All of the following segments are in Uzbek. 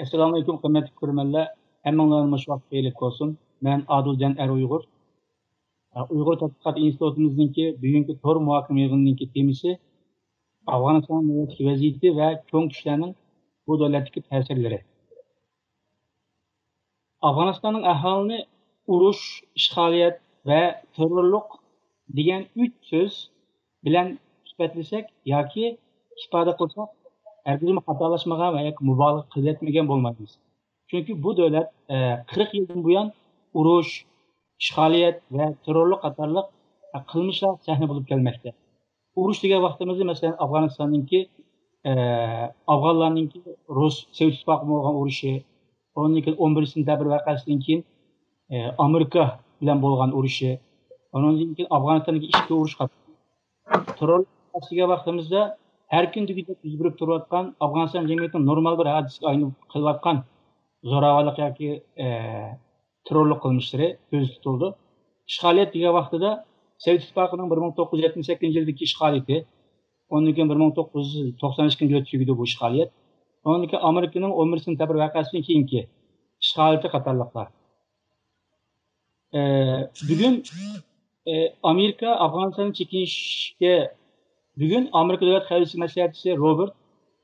Assalamu alaikum kıymetli görürmenler. Hemmeňlarına hoş wagt beýlik bolsun. Men Adiljan Er-Uygur. Uygur Tadqiqat Institutumuzunki bugünkü tor muhakeme ýygynynyňky temisi Afganistan weziyeti we çoň güçleriniň bu döwletdeki täsirleri. Afganistanyň ahalini uruş, işgaliyet we terörlük digen 3 söz bilen ispatlesek yoki ispada kılsak herkese hatalaşmaga ve mübalağa kılletmegen bolmaýmyz. Çünkü bu devlet 40 yıldan buyan uruş, işgaliyet ve terörlük katarlık kılmışlar sahne bulup gelmekte. Uruş diye vaxtımızda mesela Afganistan'ınki Afganlarınki Rus Sovet İttifakı olan uruşu, onunki 11 sentabr vakasından keyin Amerika bilen bolgan uruşu, onundan keyin Afganistan'ınki işki uruş katı. Terörlük diye vaxtımızda her gün düzgün yüzbürüp turuyatkan Afganistan cemiyetinin normal bir hadisine aynı kılatkan zorawalyk yoki terörlük kılmışları göz tutuldu. İşgaliyet diye vaxtıda Sovet İttifakı'nın 1978 yıldaki işgaliyeti, ondan keyin 1992 yılda tügüdü bu işgaliyet. Ondan keyin Amerika'nın 11 sentabr vakasından keyinki işgaliyeti katarlıklar. Bugün Amerika Afganistan'ın çekinişe bugün Amerika Devlet Xavfsizlik Maslahatçısı Robert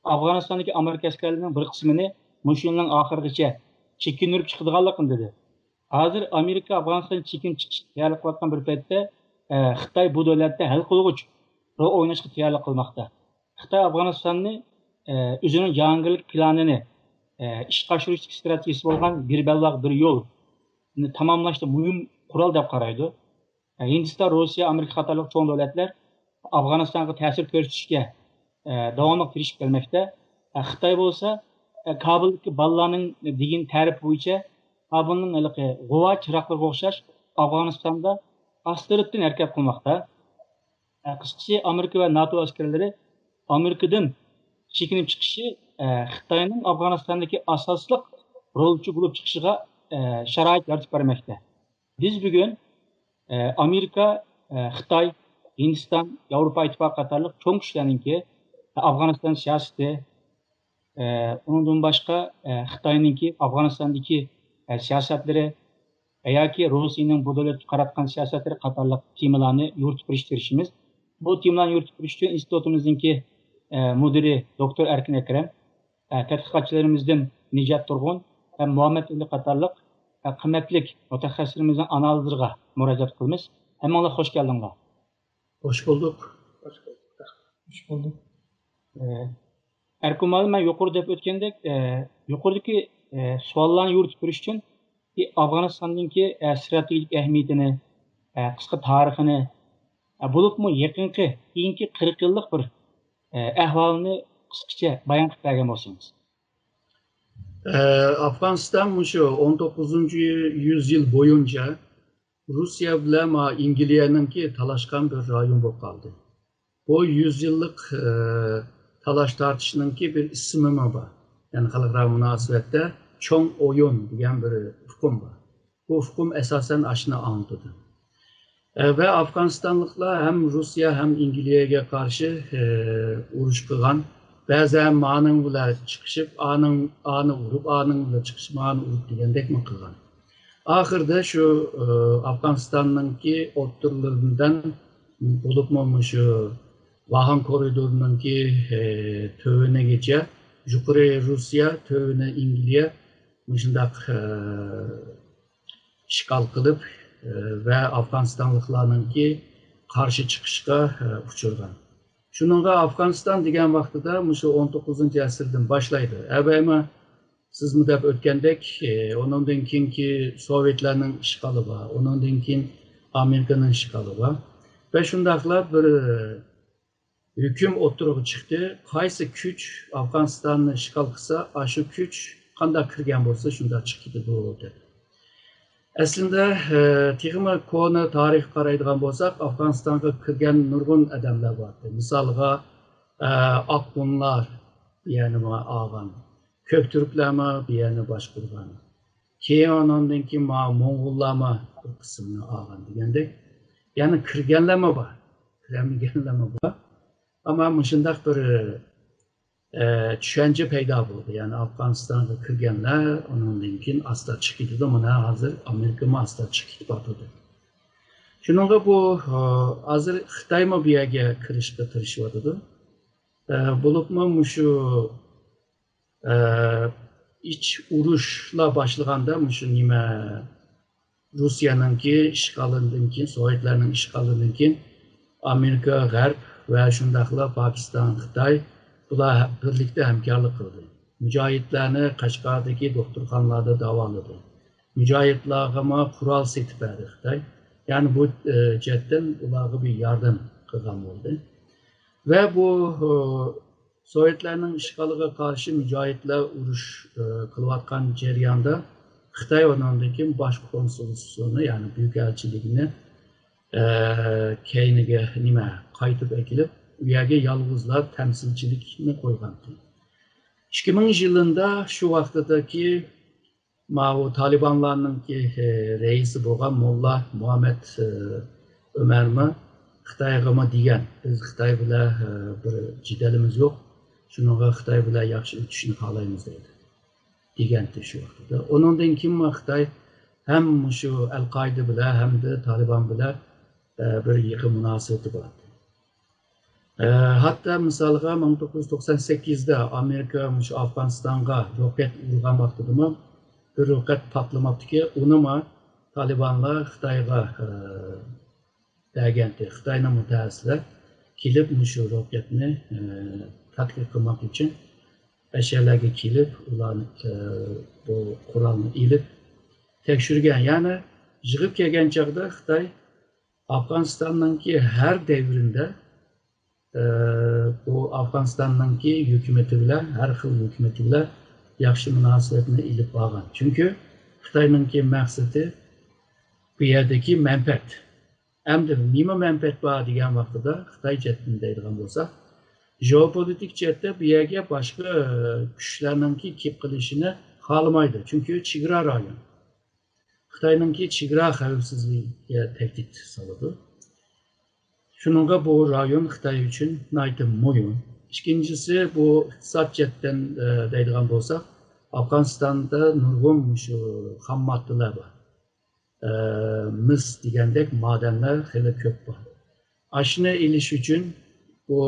Afganistan'daki Amerika askerlerinin bir kısmını muş yılın ahırgacha çekindirip çıkıdığanlıqını dedi. Hazır Amerika Afganistan'ın çekin çıkış tayarlıq kılatkan bir paytda Xitay bu devlette hal kılgıç rol oynaşkı tayarlıq kılmakta. Xitay Afganistan'ı özünün jahangirlik planını işe aşırışlık stratejisi bolgan bir bellaq bir yol tamamlaştı mühim kural dep qaraydı. Hindistan, Rusya, Amerika qatarlıq çoğun devletler Afganistan'a tesir gösterişke davamlı tirişip gelmekte. Xitay bolsa Kabul'daki ballarının digin tarif boyunca Kabul'un Gova çıraqlarına okşaş Afganistan'da astırıttın erkek kılmakta. Kısacası Amerika ve NATO askerleri Amerika'dan çekinip çıkışı Xitay'ın Afganistan'daki asaslık rolcu bulup çıkışıga şarait yaratып vermekte. Biz bugün Amerika, Xitay, Hindistan, Avrupa İttifakı katarlık çoğun güçlerininki Afganistan siyaseti, ondan başka Xitay'ınki Afganistan'daki siyasetleri veya ki Rusya'nın bu devlet karatkan siyasetleri katarlık temalarını yürütüp iştirişimiz. Bu temalarını yürütüp iştirişimiz institutumuzunki müdiri Dr. Erkin Ekrem, tədqiqatçılarımızdan Nicat Turgun ve Muhammed Ali katarlık kıymetlik mütehassislerimizin analizlerine müracaat kılımız. Hemen hoş geldiniz. Hoş bulduk. Hoş bulduk. Erkin Malı, ben yukarıda hep ötkendek, yukarıdaki suallarını yürütüp bir için Afganistan'daki stratejik ehemmiyetini, kısa tarihini, bulup mu yakınki, keyinki 40 yıllık bir ahvalını kısaca bayan kıtlagan olsanız. Afganistan şu 19. yüzyıl boyunca Rusya bilen İngiltere'ninki talaşkan bir rayon bolup kaldı. Bu yüzyıllık talaş tartışınınki bir ismi var. Yani halkara münasebette çoğun oyun diyen bir hukum var. Bu hukum esasen aşını anlatıdı. Ve Afganistanlıklar hem Rusya hem İngiltere'ye karşı uruş kılgan, bazen ma'nın bile çıkışıp anı vurup, anın bile çıkışıp anı vurup diyendek mi kılgan. Ahırda şu Afganistan'ınki oturlarından bulup mu şu Vahan koridorununki tövüne geçe, yukarı Rusya, tövüne İngiltere mışındak işgal kılıp ve Afganistanlıklarınki karşı çıkışka uçurgan. Şununla Afganistan diyen vaxtıda şu 19. asırdan başlaydı. Əvvəlmə siz mi dep ötkendek, onundan ki Sovyetlerin işgalı var, onundan ki Amerika'nın işgalı var. Ve şundakla bir hüküm oturuğu çıktı. Kaysı güç Afganistan'ı işgal kısa, aşı güç kanda kirgen bolsa şunda çıktı bu dedi. Aslında tığımı konu tarih qaraydigan bolsak, Afganistan'a kirgen nurgun adamlar vardı. Misalga Akbunlar diyeni ağan, Köktürkler mi diyeni başkurgan. Keyin ondan ki Moğollar bir kısmını ağan diyendek. Yani kirgenler mi var? Kirgenler mi var? Ama mışındak bir tushuncha paydo bo'ldi. Ya'ni Afg'onistonga kirganlar undan keyin asta chiqdi, mana hozir Amerikama asta chiqib ketdi. Shuningga bu hozir Xitoymi bu yerga kirishga tirishyapti. Bo'libmi shu iç urushlar boshlaganda shu nima Rusiyaningki ishg'olidan keyin, Sovetlarning ishg'olidan keyin Amerika, G'arb va shundaqla Pokiston, Xitoy bular birlikda hamkorlik qildi. Mujohidlarni Qashqardagi doktorxonalarda davoladi. Mujohidlarga qurol setib berdi Xitoy. Ya'ni bu jihatdan ularga bir yardım qilgan bo'ldi. Ve bu Sovetlarning ishg'oliga qarshi mujohidlar urush qilayotgan jarayonda Xitoy ondan keyin bosh konsulxonasini, ya'ni büyük elçiligini keyniga qaytib ekilib, u yerga yolg'izlar temsilchilikni qo'ygan. 2000 yılında şu vaqtdagi Talibanlarning reisi bo'lgan Molla Muhammed Ömermi Xitoyga degan, biz Xitoy bilan bir jidalimiz yo'q, shunga Xitoy bilan yaxshi o'tishni xohlaymiz dedi. Degandi shu vaqtda. Ondan keyin Xitoy hem shu Al-Qoida bilan hem de Taliban bilan bir yaqin munosabati bor. Hatta misalga 1998'da Amerika shu Afg'onistonga roket urgan vaqtida bir roket patlamoqdiki, uni Talibanlar Xitoyga bergandi. Xitoyning mutaxassislar kelib shu roketni tadqiq qilmoq uchun asharlarga kelib, ularni bu qurolni ilib tekshirgan. Ya'ni yig'ib kelgan chaqda Xitoy Afg'onistonning her devrinde bu Afg'onistonning hukumati bilan, har xil hukumati bilan yaxshi munosabatni ilib olgan. Chunki Xitoyning maqsadi bu yerdagi manfaat. Hamda nima manfaat bor degan vaqtida Xitoy jihatdan deydigan bo'lsak, jeopolitik jihatda bu yerga boshqa kuchlarning kelib qilishini xohlamaydi. Chunki chegara rayon. Xitoyning chegara xavfsizligiga tahdid soladi. Shuningga bu rayon Xitoy uchun nihoyatda muhim. İkincisi bu iqtisod jihatdan deydigan bo'lsak, Afg'onistonda nurg'un shu xam moddalar bor. Mis degandek madenler hele ko'p bor. Ashuni ilish uchun bu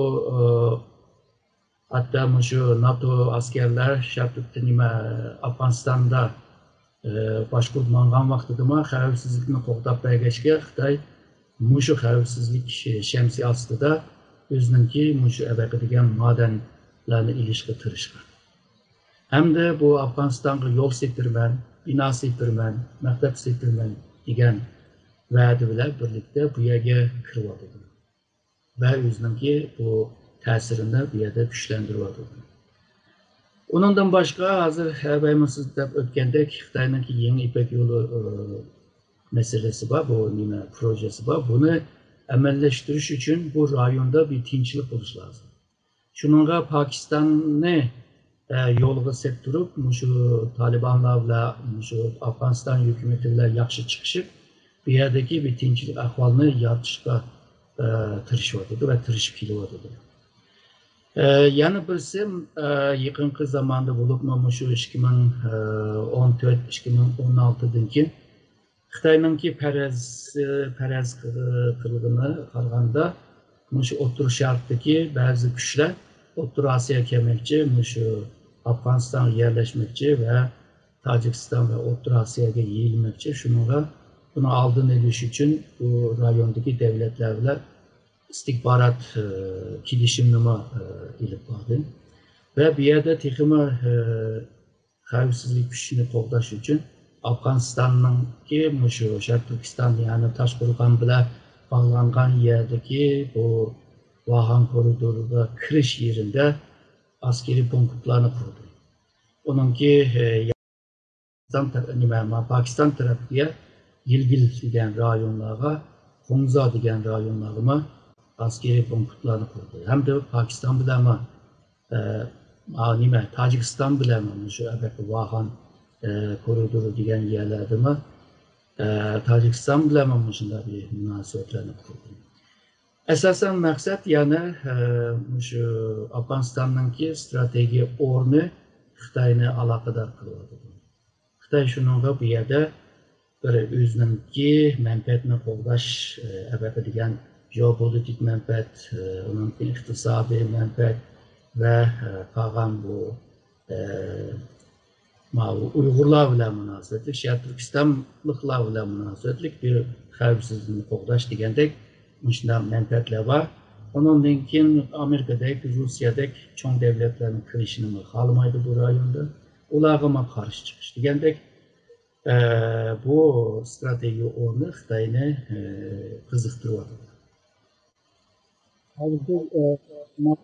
hatta shu NATO askerler Afg'onistonda boshqurgan vaqtida xavfsizlikni qo'g'dab bergachga Xitoy shu xavfsizlik shamsi ostida o'zininki shu abaqadigan madanlarni ilishga tirishgan. Hamda bu Afg'onistonga yo'l septirman, bino septirman, maktab septirman degan va'da bilan birlikda bu yerga kiryapti. Va o'zininki bu ta'sirini bu yerda kuchlantiryapti. Undan boshqa hozir siz deb o'tgandek Xitoyning yangi İpek yo'li meselesi var, bu nima projesi var. Bunu amallashtirish uchun bu rayonda bir tinchlik bo'lishi lazım. Shuningga Pokistonni yo'lga sepib turib, shu Talibanlar bilan shu Afg'oniston hukumati bilan yaxshi chiqishib, bu yerdagi bir tinchlik ahvolni yaratishga tirishyapti va tirishib kelyapti. Yana birisi yaqinqi zamonda bo'lib, shu 2014-2016dan keyin Xitoyning paraz qilg'ini qaraganda shu O'rta Sharqdagi ba'zi kuchlar O'rta Osiyo kelmoqchi, shu Afg'onistonga yerlashmoqchi va Tojikiston va O'rta Osiyoga yeyilmoqchi. Shunga buni oldini olish uchun bu rayondagi davlatlar bilan istihborot kelishimnoma ilib bordi. Ve bir yerde texmi xavfsizlik kuchini qo'g'dash uchun Afg'onistonning shu Sharq Turkiston, ya'ni Toshqo'rg'on bilan bog'langan yerdagi bu Vahan koridoriga kirish yerida askeriy punktlarni qurdi. Uningki Pokiston tarafiga Gilgil degan rayonlarga, Xunza degan rayonlarga askeriy punktlarni qurdi. Hamda Pokiston bilan Tojikiston bilan shu Vahan koridori degan yerlarda Tojikiston bilan shunday bir munosabatlarni qurdi. Esasen maksat yani şu Afganistan'daki strateji ornu Xitayni alakadar kılıyordu. Xitay şununla bu yerde bir özününki menfaatini qo'llash degan jeopolitik menfaat, onun iqtisodiy menfaat ve qolgan bu Uyg'urlar bilan munosabatlik, Sharq Turkistonliklar bilan munosabatlik bir xavfsizlikni qo'llash degandek shunday menfaatlar bor. Ondan keyin Amerikadek, Rusiyadek cho'ng davlatlarning kirishini xohlamaydi bu rayonda. Ularga qarshi chiqish degandek bu strateji o'rni Xitoyni qiziqtiryapti. Hozir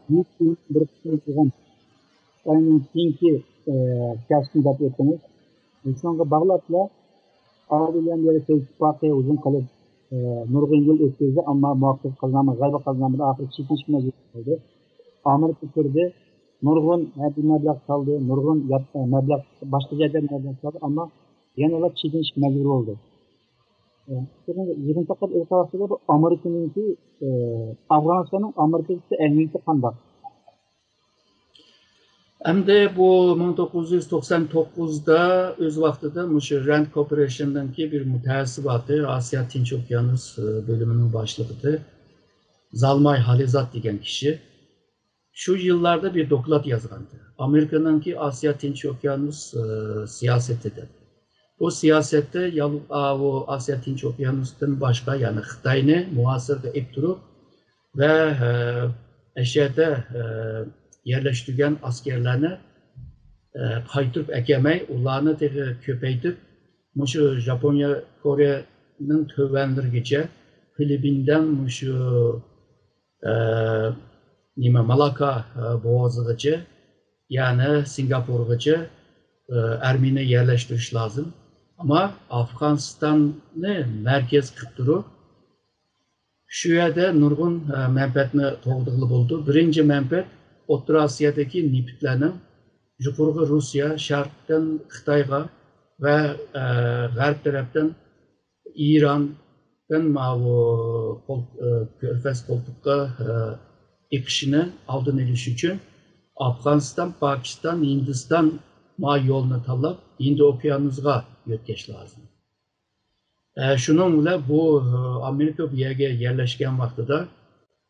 biz bir qism qilgan Xitoyning keyingi kasbini deb o'tamiz. Shunga bog'labla Arabiylar siyosiy ittifoqi uzun qilib nurg'un yil o'tkazdi, ammo muvaffaq qilinmadi, g'alaba qilinmadi, oxiri chekinish majbur bo'ldi. Amerika kirdi, nurg'un mablag' soldi, nurg'un mablag' boshqa joydan mablag' soldi, ammo yana ular chekinish majbur bo'ldi. Yig'in faqat o'rtasida bu Amerikaningki Afg'onistonning Amerikasi ahamiyati qanday? Endi bu 1999'da öz vaqtida mushu Rand Corporation'daki bir müteessibatı Asya Tinch Okyanus bölümünün başlig'ida Zalmay Halizat degan kishi şu yıllarda bir doklat yazgandi. Amerika'nınki Asya Tinch Okyanus siyasetidir. Bu siyasette o Asya Tinch Okyanus'tan başka yani Xitayni muhasirada etib turib ve eşyada yerleştirgen askerlerini qaytırıp ekemey, ularını köpeytip, muşu Japonya, Kore'nin tövendirgice, Filipin'den muşu Malaka boğazıgıcı, yani Singapur'gıcı Ermeni yerleştiriş lazım. Ama Afganistan'ı merkez kıptırıp, şu yerde nurgun menfaatini to'g'diliq bo'ldi. Birinchi menfaat O'rta Osiyodagi nipitlarning yuqorgi Rusiya, Sharqdan Xitoyga ve G'arb tarafdan İran'dan Körfez qo'ltiqqa iqishini oldini olish uchun Afg'oniston, Pokiston, Hindiston yo'lini tanlab Hind okyanusiga yo'tkash lozim. Şunun bilan bu Amerika bu yerga yerleşken vaqtida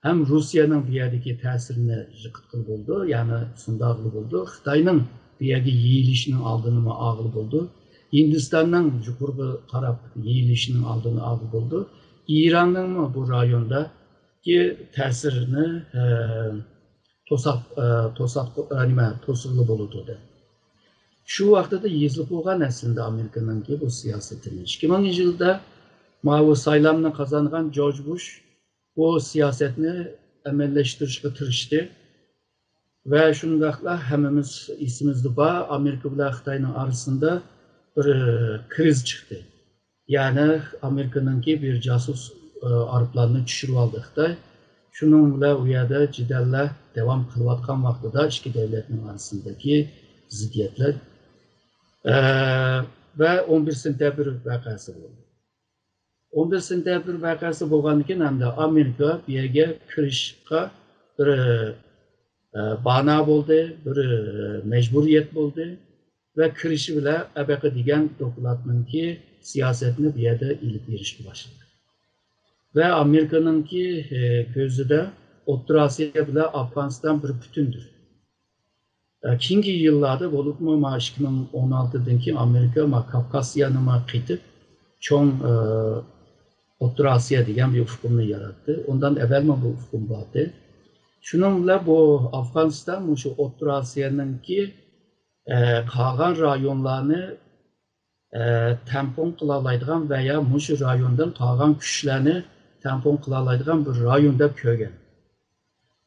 hem Rusya'nın bu yerdeki tesirini jıqıtqıl buldu, yani sundağlı buldu. Xitayning bu yerga yeyilishinin aldığını ağıl buldu. Hindistan'ın yuqorgi qarab yeyilishinin aldığını ağıl buldu. İran'ın bu rayonda ki tesirini to'siqli bo'ldi. Şu vaqtda yezilib bo'lgan aslında Amerika'nınki bu siyasetini. 2000 yılda bu saylamını kazangan George Bush bu siyasetini emelleştirişe tırıştı. Ve şundakla hemimiz isimizde var, Amerika ile Xitayning arasında bir kriz çıktı. Yani Amerika'nınki bir casus arıplarını düşürüp aldı Xitay. Şunun bilan u yerda jidallar devam qilayotgan vaqtida ikki davlatning arasındaki ziddiyatlar ve 11 sentabr vakası oldu. 11 sentabr vakası bo'lgandan keyin hamda Amerika bu yerga kirishga bir bana bo'ldi, bir mecburiyet bo'ldi ve kirishi bilan ABQ degan dokladninki siyasetini bu yerda ilib berishga boshladi. Ve Amerika'nınki gözüde O'rta Osiyo bilan Afg'oniston bir bütündür. Keyingi yıllarda bo'libmi 2016'dan keyin Amerika Kavkasiyani qitib cho'ng O'rta Osiyo degan bir ufqni yaratdi. Ondan evvel bu ufqum vardı. Shuningla bu Afg'oniston shu O'rta Osiyoninki qolgan rayonlarni tampon qila oladigan veya shu rayondan qolgan kuchlarni tampon qila oladigan bir rayon deb ko'rgan.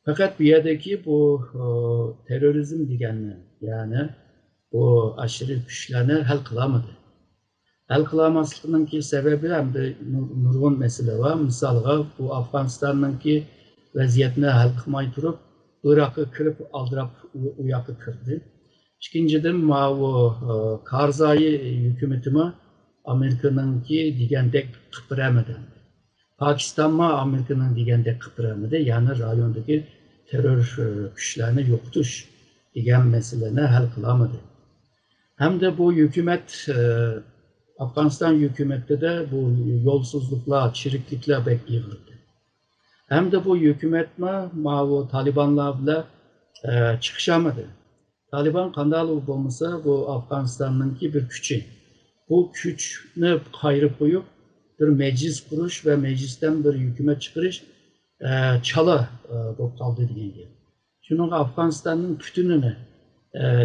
Fakat bu yerdeki bu terörizm deganni, yani bu aşırı güçlerini hal kılamadı. Hal kılamaslıkınınki sebebi hem de nurgun mesele var. Misalga bu Afganistan'ınki vaziyetini hal kılmay durup Irak'ı kırıp aldırıp uyakı kırdı. İkinciden bu Karzai hükümetime Amerika'nınki degandek kıpırameden. Pakistan mı Amerika'nın degende kıpıramadı, yani rayondaki terör güçlerini yok tutuş degen meseleni hal kılamadı. Hem de bu hükümet, Afganistan hükümette de bu yolsuzluklar, çiriklikler pek yığıldı. Hem de bu hükümet mi, bu Talibanlar bile çıkışamadı. Taliban kandalı olmasa bu Afganistan'ınki bir gücü. Bu güçünü kayırıp koyup bir meclis kuruş ve meclisten bir hükümet çıkarış çala bu kaldı diyen gibi. Şunun Afganistan'ın bütününü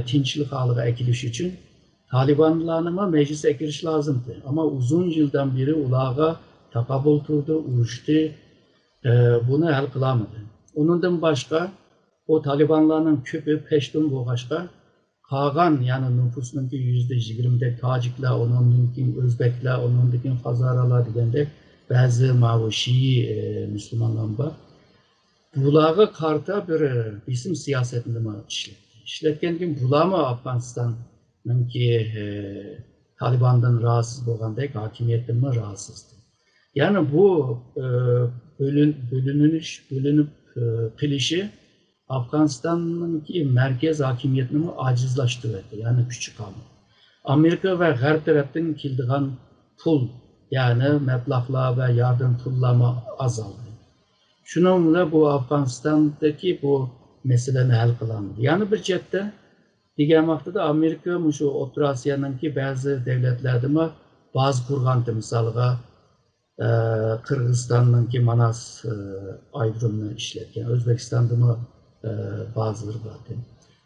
tinçlik halıga ekiliş için Talibanlarına meclise ekiliş lazımdı. Ama uzun yıldan beri ulağa takabül turdu, uyuştu, bunu hal kılamadı. Onundan başka o Talibanların köpü peştun boğaçta Kagan yani nüfusunun %20'de Tacikler, onunkin Özbekler, onunkin Hazaralar degende bazı mavi Şii Müslümanlar var. Bulağı karta bir bizim siyasetinde mi işletti? İşletken gün bulağı mı Afganistan'ın ki Taliban'dan rahatsız olgandek hakimiyetten mi rahatsızdı? Yani bu bölünüp kılışı Afganistan'ınki merkez hakimiyetini acizlaştırdı. Yani küçük kaldı. Amerika ve Garp taraftan kildiğen pul yani meblağlar ve yardım pullama azaldı. Şununla bu Afganistan'daki bu meselenin hal kılandı. Yani bir cette diğer vaktidə Amerika şu Orta Asiyanınki bazı devletlerde mi bazı kurgandı misalga Kırgızistan'ınki Manas ayrımını işletken, Özbekistan'da mı bazıları vardı.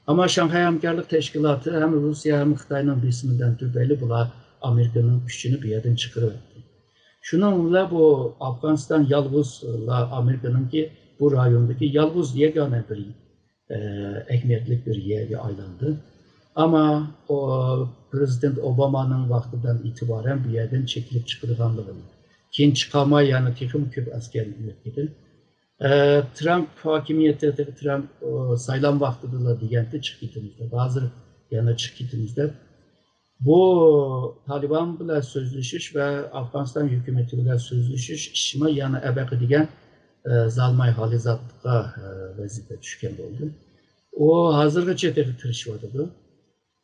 Ama Şanghay Hamkarlık Teşkilatı hem Rusya hem Xitay'ın bisminden tübeli bula Amerika'nın gücünü bir yerden çıkarıverdi. Şununla bu Afganistan yalvuzla Amerika'nın ki bu rayondaki yalvuz yegane bir ehemmiyetli bir yere aylandı. Ama o Prezident Obama'nın vaktinden itibaren bir yerden çekilip çıkırganlığını. Keyin çıkamay yani texim köp asker yönetkedi. Trump hakimiyeti, Trump saylan vaxtıdırlar degende çıkıtımızda. Bazı yana çıkıtımızda. Bu Taliban bilan sözleşiş ve Afganistan hükümeti bilan sözleşiş işime yana ebaqi degan zalmay halizatga vazifa tushgan bo'ldi. O hazırgacha tirishib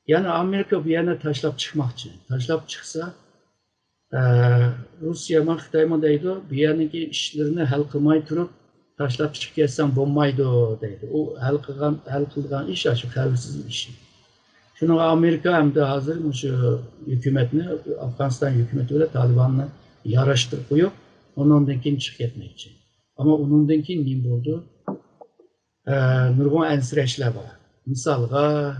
Yani Amerika bir yana tashlab chiqmoqchi. Tashlab chiqsa Rusya mı Xitoy mı deydi, bir yaniki işlerini hal qilmay turib tashlab chiqib ketsam bo'lmaydi deydi. O hal qilgan ish shu xavfsizlik ishi. Şunu Amerika hem de hazır şu hükümetini, Afganistan hükümetiyle Taliban'la yaraştırıp koyup onundankini çık etmek için. Ama onundanki neyim oldu? Nurgun ensreşler var. Misalga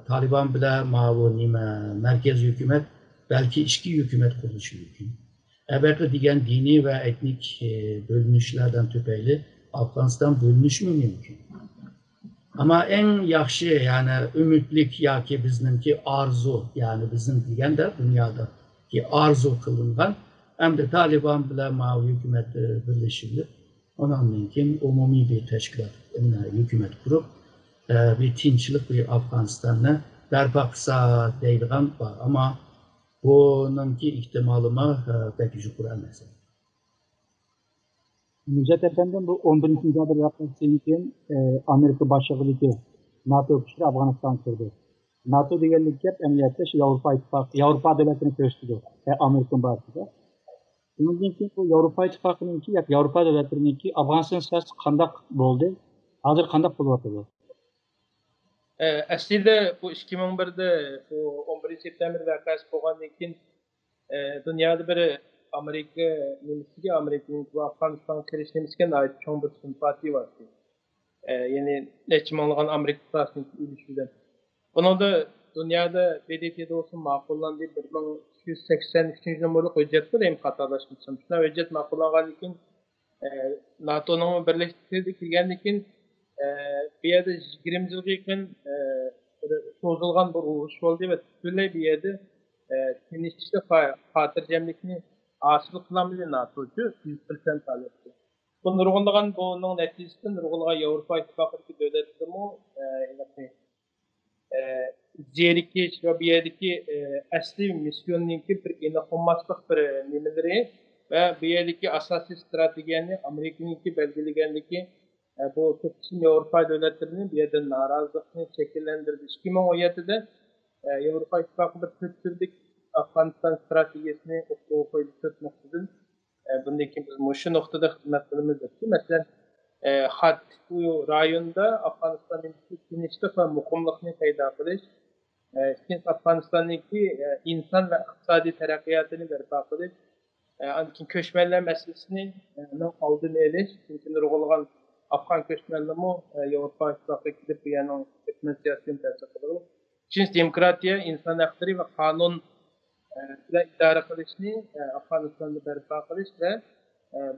Taliban bile mavu nime merkez hükümet belki işki hükümet kuruluşu mümkün. Belki diyen dini ve etnik bölünüşlerden tüpeyli Afganistan bölünüş mü mümkün? Ama en yaxşı yani ümitlik ya ki bizimki arzu yani bizim diyen de dünyada ki arzu kılıngan hem de Taliban bile mavi hükümet birleşildi. Onun mümkün umumi bir teşkilat hükümet kurup bir tinçlik bir Afganistan'la berpa kısa deyilgan var ama bununki ihtimalime pek şükür emesin. Müjdat Efendim bu 11. mücadele yapması için Amerika başçılığı NATO güçleri Afganistan sürdü. NATO deganlik gap emniyette Avrupa İttifakı, Avrupa devletini gösteriyor. Amerika'nın başçılığı. Bundan keyin bu Avrupa İttifakı'nınki, Avrupa devletlerininki Afganistan siyasi qandaq bo'ldi? Hozir qandaq bo'lyapti? Aslida bu 2001'de bu 11 september vakası bo'lgandan keyin dünyada bir Amerika nimasiga Amerikaning bu Afg'onistonga kirish nimasiga ait cho'ng bir simpatiya var. Ya'ni necha minglagan Amerika fuqarosining o'lishi bilan. Buningda dunyoda BDT'de olsun ma'qullandi 1283 numaralı hujjat bor ham qatorlashmasam. Shuna hujjat ma'qullangandan keyin NATO'ning birleştirib kelgandan keyin bir yerde 20 yılga yaqin cho'zilgan bir urush bo'ldi va butunlay bir yerde tinchlik xotirjamlikni hosil qilamiz NATO'chu 100% alyapti. Bu nurg'unlagan buning natijasida nurg'unlagan Yevropa ittifoqidagi davlatlarmi zerikish va bu yerdagi asli missionningki bir aniqlanmaslik bir nimaları ve bu yerdeki asasi stratejini Amerika'nınki belgelegendeki bu kısım Avrupa devletlerinin bir yerden narazılıkını şekillendirdi. 2017'de Avrupa İttifakı bir Türk Afganistan stratejisini koydu Türk noktadan. Bundaki biz şu noktada hizmet kılımızdır ki mesela hat bu rayonda Afganistan'ın tinçlik ve mukumlukını payda kılış, Afganistan'daki insan ve iktisadi terakkiyatını berpa kılış, anki köşmeler meselesini aldığını eliş, çünkü nurgulagan Afgan köşmelerimi Avrupa İttifakı gidip yani köşmen siyasetini tercih kılır. Çünkü demokratiya, insan hakları ve kanun ile idare kılışını Afganistan'da berpa kılış ve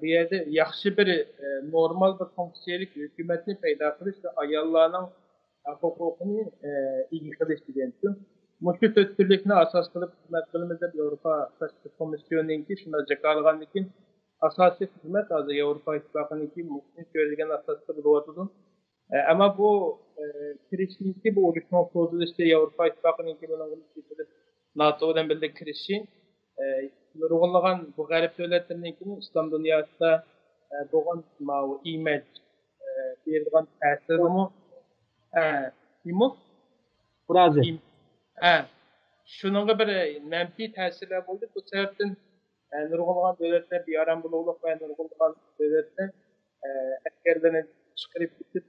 bir yerde yaxşı bir normal bir fonksiyonlik hükümetini payda kılış ve ayallarının hukukunu iyi kılış diyen. Müşkül türlükünü asas kılıp hizmet kılımızda Avrupa Komisyonu'nunki şuna cekalığındaki asasi hizmet azı Avrupa İttifakı'nınki müşkül görülgen asaslı bulunduğunu. Ama bu kirişinki bu oluşma kodu işte Avrupa İttifakı'nınki bunun NATO'dan birlikte kirişi nurgulagan bu garip devletlerinkini İslam dünyasında boğan mavu image bir tesirimi imu Burazi. Şununla bir menfi tesirler oldu. Bu sebepten nurgulagan devletler bir aram bululuk ve nurgulagan devletler askerlerini çıkarıp gidip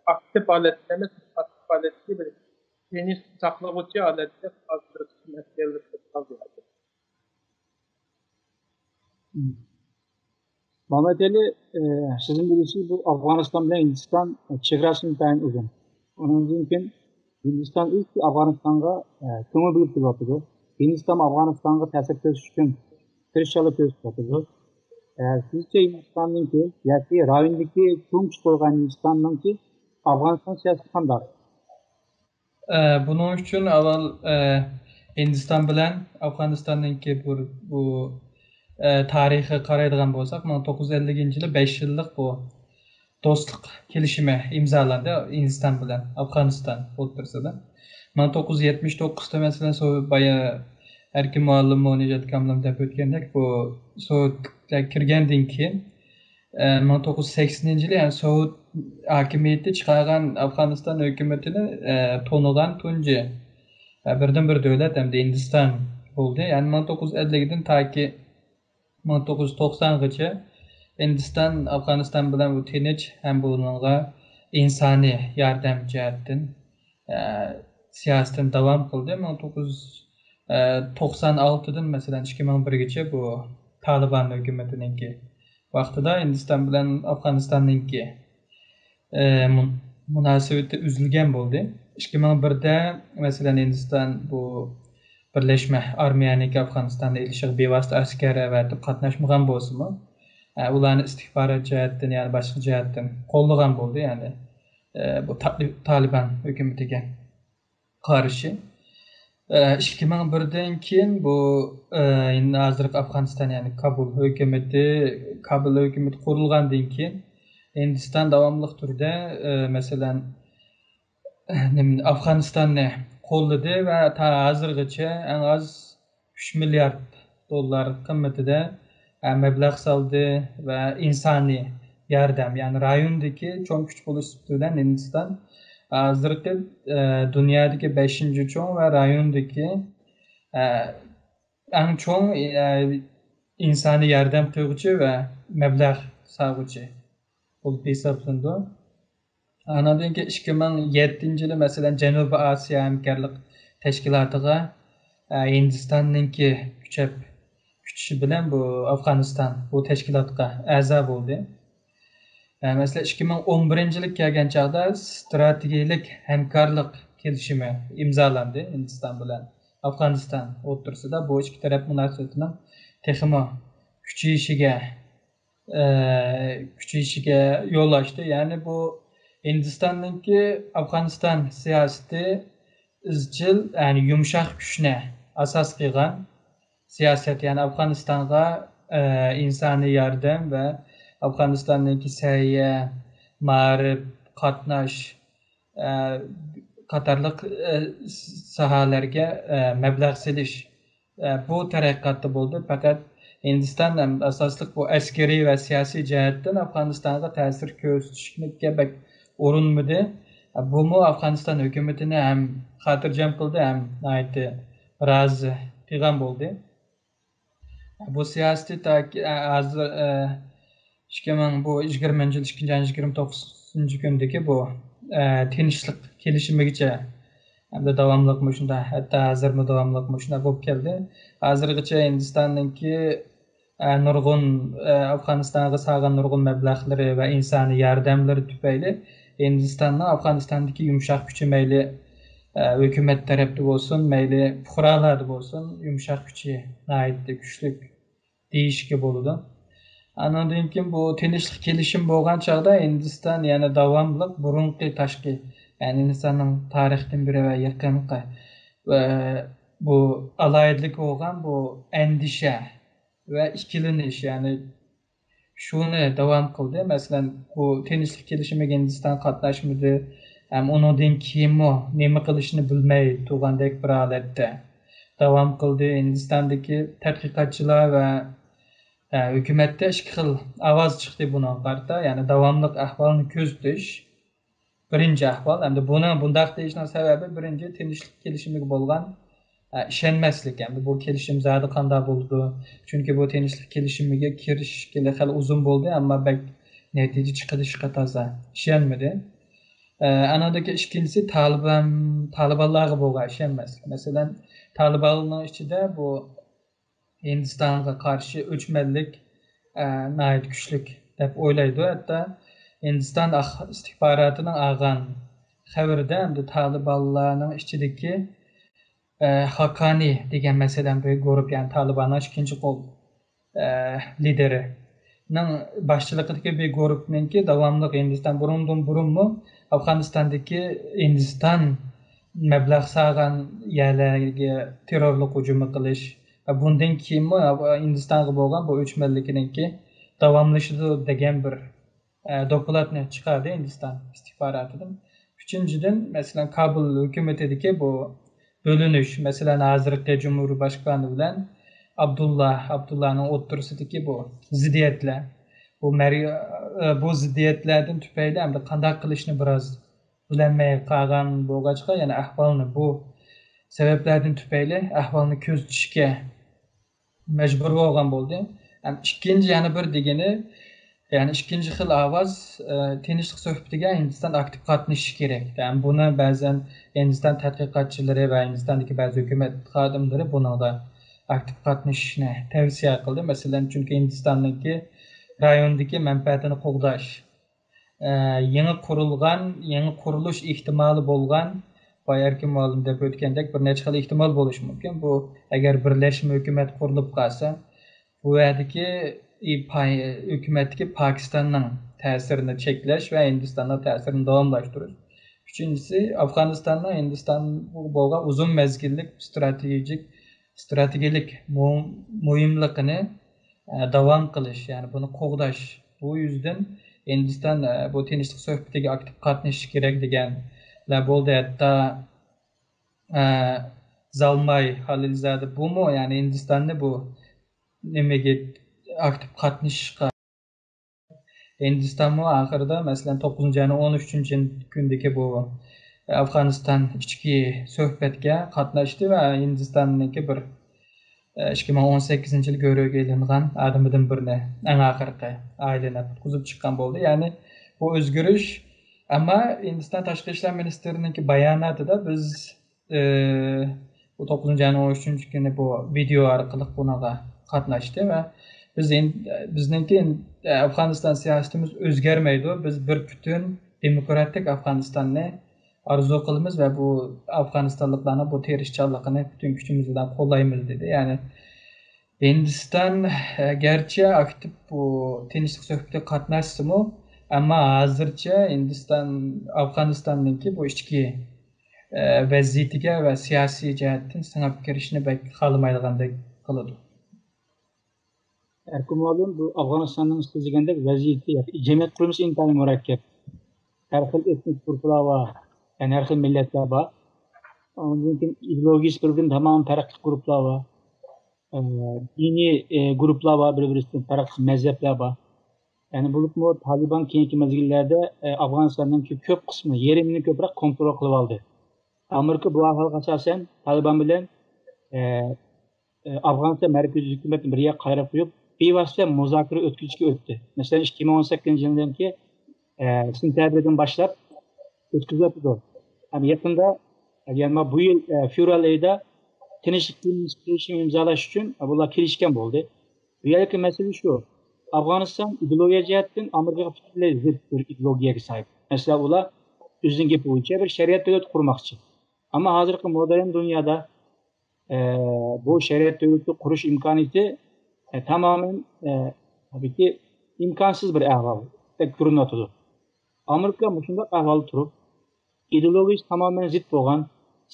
aktif aletlerimiz aktif aletli bir deniz saklayıcı aletler hazırlık askerleri kalıyor. Mehmet Ali, sizin birisi bu Afganistan ve Hindistan çevrasının tayin uzun. Onun için Hindistan ilk Afganistan'a kömür bulup tutuyordu. Hindistan Afganistan'a tesir için kırışalı tutuyordu. Sizce Hindistan'ınki, yani rayondaki tüm çıkılan Hindistan'ınki Afganistan siyaseti kandak. Bunun için avval Hindistan bilan Afganistan'ınki bu tarihi qaraydigan bo'lsak 1950-yili 5 yillik bu do'stlik kelishimi imzolandi Hindiston bilan Afg'oniston o'rtasida. 1979da masalan baya erkin muallim o'ynayotganlar deb o'tgandek bu Sovetlar kirgandan keyin 1980-yili yani Sovet hokimiyati chiqargan Afg'oniston hukumatini to'nigan tunji birdan bir davlat hamda Hindiston bo'ldi. Yani 1950dan taki 1990gacha Hindiston Afg'oniston bilan bu tinch ham bunga insoniy yordam jihatdan siyosatini davom qildi. 1996dan masalan 2001gacha bu Taliban hukumatiningki vaqtida Hindiston bilan Afg'onistonninki munosabati uzilgan bo'ldi. 2001da masalan Hindiston bu Birleşme Armiyaniki Afganistan'da ilişik bevosita askeri ve qatnaşmagan bo'lsa-mu, ularni istihbarat jihatdan yani boshqa jihatdan qo'llagan bo'ldi, yani bu Taliban hukumatiga qarshi. 2001dan keyin bu hozirgi Afg'oniston yani Kabul hukumati qurilgandan keyin Hindiston davomli turda masalan Afg'onistonni qo'lladi va hozirgacha eng az 3 milliard dollar qimmatida mablag' soldi va insoniy yordam, yani rayondagi cho'ng kuch bo'lish bilan Hindiston hozirgi dunyodagi 5-cho'ng va rayondagi eng cho'ng insoniy yordam qiluvchi va mablag' soluvchi bo'lib hisoblandi. Anadan ki 2007-yili masalan Janubiy Osiyo hamkorlik tashkilotiga Hindistonninki kuchishi bilan bu Afg'oniston bu tashkilotga a'zo bo'ldi. Masalan 2011-yili kelgan chaqda strategik hamkorlik kelishimi imzolandi Hindiston bilan Afg'oniston o'rtasida. Bu ikki taraf munosabatining texmo kuchayishiga yo'l ochdi. Ya'ni bu Hindistan'daki Afg'oniston siyosati izchil, yani yumshoq kuchni asos qilgan siyosat, yani Afg'onistonga insoniy yordam va Afg'onistondagi sayya, ma'rif, qatnash qatorliq sohalarga mablag' solish bu taraqqiyotda bo'ldi. Faqat Hindistan ham asosliq bu askariy va siyosiy jihatdan Afg'onistonga ta'sir ko'rsatishga bak urinmadi. Bumi Afg'oniston hukumatini ham xotirjam qildi, ham rozi qilgan bo'ldi. Bu siyosiy hozir 2020-29 kundagi bu tinchlik kelishimigacha hamda davomliqmi shunda, hatto hozirmi davomliqmi shunda bo'lib keldi. Hozirgacha Hindistonningki nurg'un Afg'onistonga solgan nurg'un mablag'lari va insoniy yordamlari tufayli Hindistonning Afg'onistondagi yumshoq kuchi mayli hukumat tarafida bo'lsin, mayli fuqarolarda bo'lsin, yumshoq kuchi nihoyatda kuchli deyishga bo'ladi. Andan keyin bu tinchlik kelishim bo'lgan chog'da Hindiston yana davomli burunqi tashqi, ya'ni Hindistonning tarixdan beri va yaqinqi bu alayidlik bo'lgan bu andisha ve ikiliniş, yani şunu devam qildi. Masalan, bu tinchlik kelishimiga Hindiston qatnashmadi, ham undan keyin nima qilishni bilmay turgandek bir holatda davom qildi. Hindistondagi tadqiqotchilar va hukumatda ikki xil ovoz chiqdi buna qarata, ya'ni davomli ahvolni kuzatish birinchi ahvol. Hamda buni bundaq deyishning sababi birinchi tinchlik kelishimiga bo'lgan ishonmaslik. Endi bu kelishim zodi qanday bo'ldi? Chunki bu tinchlik kelishimiga kirish hali uzun bo'ldi, ammo bak natija chiqarishga toza ishonmadi. Anadagi ikkinchisi Talibanlarga bo'lgan ishonmaslik. Masalan, Talibanning ichida bu Hindistonga qarshi o'chmanlik nihoyat kuchli deb o'ylaydi. Hatto Hindiston istihbarotining olgan xabarida hamda Talibanlarning ichidagi Haqqani degan masalan bir guruh, yani Talibanning ikkinchi qo'l liderining boshchiligidagi bir guruhningki davomli Hindiston burundan burunmi Afg'onistondagi Hindiston mablag' solgan yerlarga terrorlik hujumi qilish va bundan keyinmi Hindistonga bo'lgan bu o'chmanlikninki davomlashadi degan bir dokladni chiqardi Hindiston istihbarotidan. Uchinchidan, masalan, Kabul hukumatidagi bu bölünüş, mesela hozirgi Cumhurbaşkanı bilan Abdullahning o'rtasidagi bu ziddiyatlar, bu ziddiyatlardan tufayli hamda qanday qilishni biroz bilolmay qolgan bo'lg'achqa, ya'ni ahvolni bu sabablardan tufayli ahvolni kuzatishga majbur bo'lgan bo'ldi. Ham ikkinchi yana bir degani, yani ikkinchi xil ovoz tinchlik suhbatiga Hindiston aktiv qatnashishi kerak. Yani buni ba'zan Hindiston tadqiqotchilari va Hindistondagi ba'zi hukumat xodimlari bunga aktiv qatnashishni tavsiya qildi. Masalan, chunki Hindistonningki rayondagi manfaatini qo'g'dash, yangi qurilish ehtimoli bo'lgan, boyarki ma'lum deb o'tgandek bir necha xil ehtimol bo'lishi mumkin. Bu agar birlashma hukumat qurilib qolsa, bu yerdagi hukumatdagi Pokistonning ta'sirini cheklash va Hindistonning ta'sirini davomlashtirish. Uchinchisi, Afg'onistonning Hindiston bo'lgan uzun mezgillik strategik muhimligini davom qilish, ya'ni buni qo'g'dash. Bu yüzden Hindiston bu tinchlik suhbatiga aktiv qatnashishi kerak deganlar bo'ldi. Hatto Zalmay Khalilzada bumu, ya'ni Hindistonni bu nimaga aktiv qatnashishga Hindiston oxirida masalan 9-13 bu Afg'oniston ichki suhbatga qatnashdi va Hindistonniki bir 2018-yil go'ro'ga ilingan odamlardan birini eng oxirgi oilani qutqizib chiqqan bo'ldi. Ya'ni bu o'zgarish, ammo Hindiston tashqi ishlar ministrininki bayonotida biz bu 9-13 bu video orqali bunaqa qatnashdi va bizningki Afg'oniston siyosatimiz o'zgarmaydi. Biz bir butun demokratik Afg'onistonni arzu qilamiz va bu Afg'onistonliklarni bu tirishchanligini butun kuchimiz bilan qo'llaymiz dedi. Ya'ni Hindiston garchi aktiv bu tinchlik suhbatida qatnashsimi, ammo hozircha Hindiston Afg'onistonningki bu ichki vaziyatiga va siyosiy jihatdan singib kirishni xohlamaydigandek qiladi. Erkumal'ın bu Afganistan'ın istediğinde vaziyeti, cemiyet kurulması intiharı mürekkep. Her xil etnik gruplar var, yani her xil milletler var. Onun için ideolojik grupların tamamen farklı gruplar var. dini gruplar var, bir-birisinden farklı mezhepler var. Yani bu Taliban keyinki mezgillerde Afganistan'ın köp kısmını, yerini köprek kontrol kılıp aldı. Amerika bu ahval asasen Taliban bilen Afganistan merkezi hükümetin bir yer kayrak koyup bevasıta muzakere ötküzüşü öttü. Mesela 2018 yılındaki sentyabrdan başlap ötküzüldü. Yani yakında yani bu yıl Fevral ayında tinchlik kelishim imzalash uchun bular kelishgan bo'ldi. Bu yerdagi mesele şu. Afg'oniston ideologiya jihatdan Amerikaga butunlay zid bir ideologiyaga sahip. Mesela ular o'zining gapi bo'yicha bir shariat davlat qurmoqchi. Ammo hozirgi modern dunyoda bu shariat davlatni qurish imkoniyati tamamen tabii ki imkansız bir ahvol deb ko'rinadi. Amerika shunday ahvolda turib, ideologiyasi tamamen zid bo'lgan,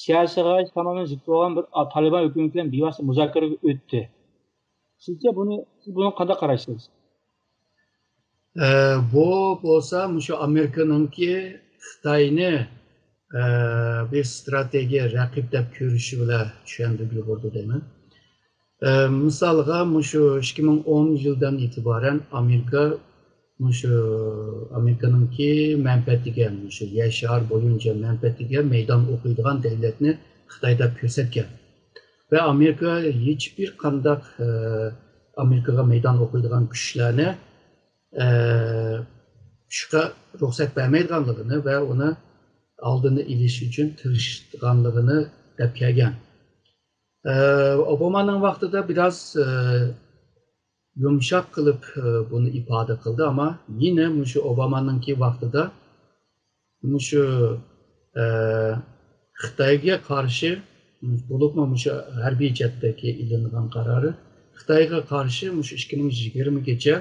siyosiy g'oyasi tamamen zid bo'lgan bir Taliban hukumati bilan bevosita muzokaraga o'tdi. Sizce siz buni qanday qaraysiz? Bu bo'lsa shu Amerikaningki Xitoyni bir strategiya raqib deb ko'rishi bilan tushuntirib yubordi deyman. Misolga shu 2010 yildan e'tiboran Amerikaningki manfaatiga, shu yashar bo'yicha manfaatiga maydon o'qiydigan davlatni Xitoy deb ko'rsatgan. Ve Amerika hiçbir qandaq Amerikaga maydon o'qiydigan kuchlarni chiqishga ruxsat bermaydiganligini va uni oldini olish uchun tirishganligini deb kelgan. Obamaning vaqtida biraz yumshoq qilib buni ifoda qildi, ama yine shu Obamaningki vaqtida shu Xitoyga qarshi bo'libmi shu harbiy jihatdagi ilingan qarori Xitoyga qarshi shu 2020gacha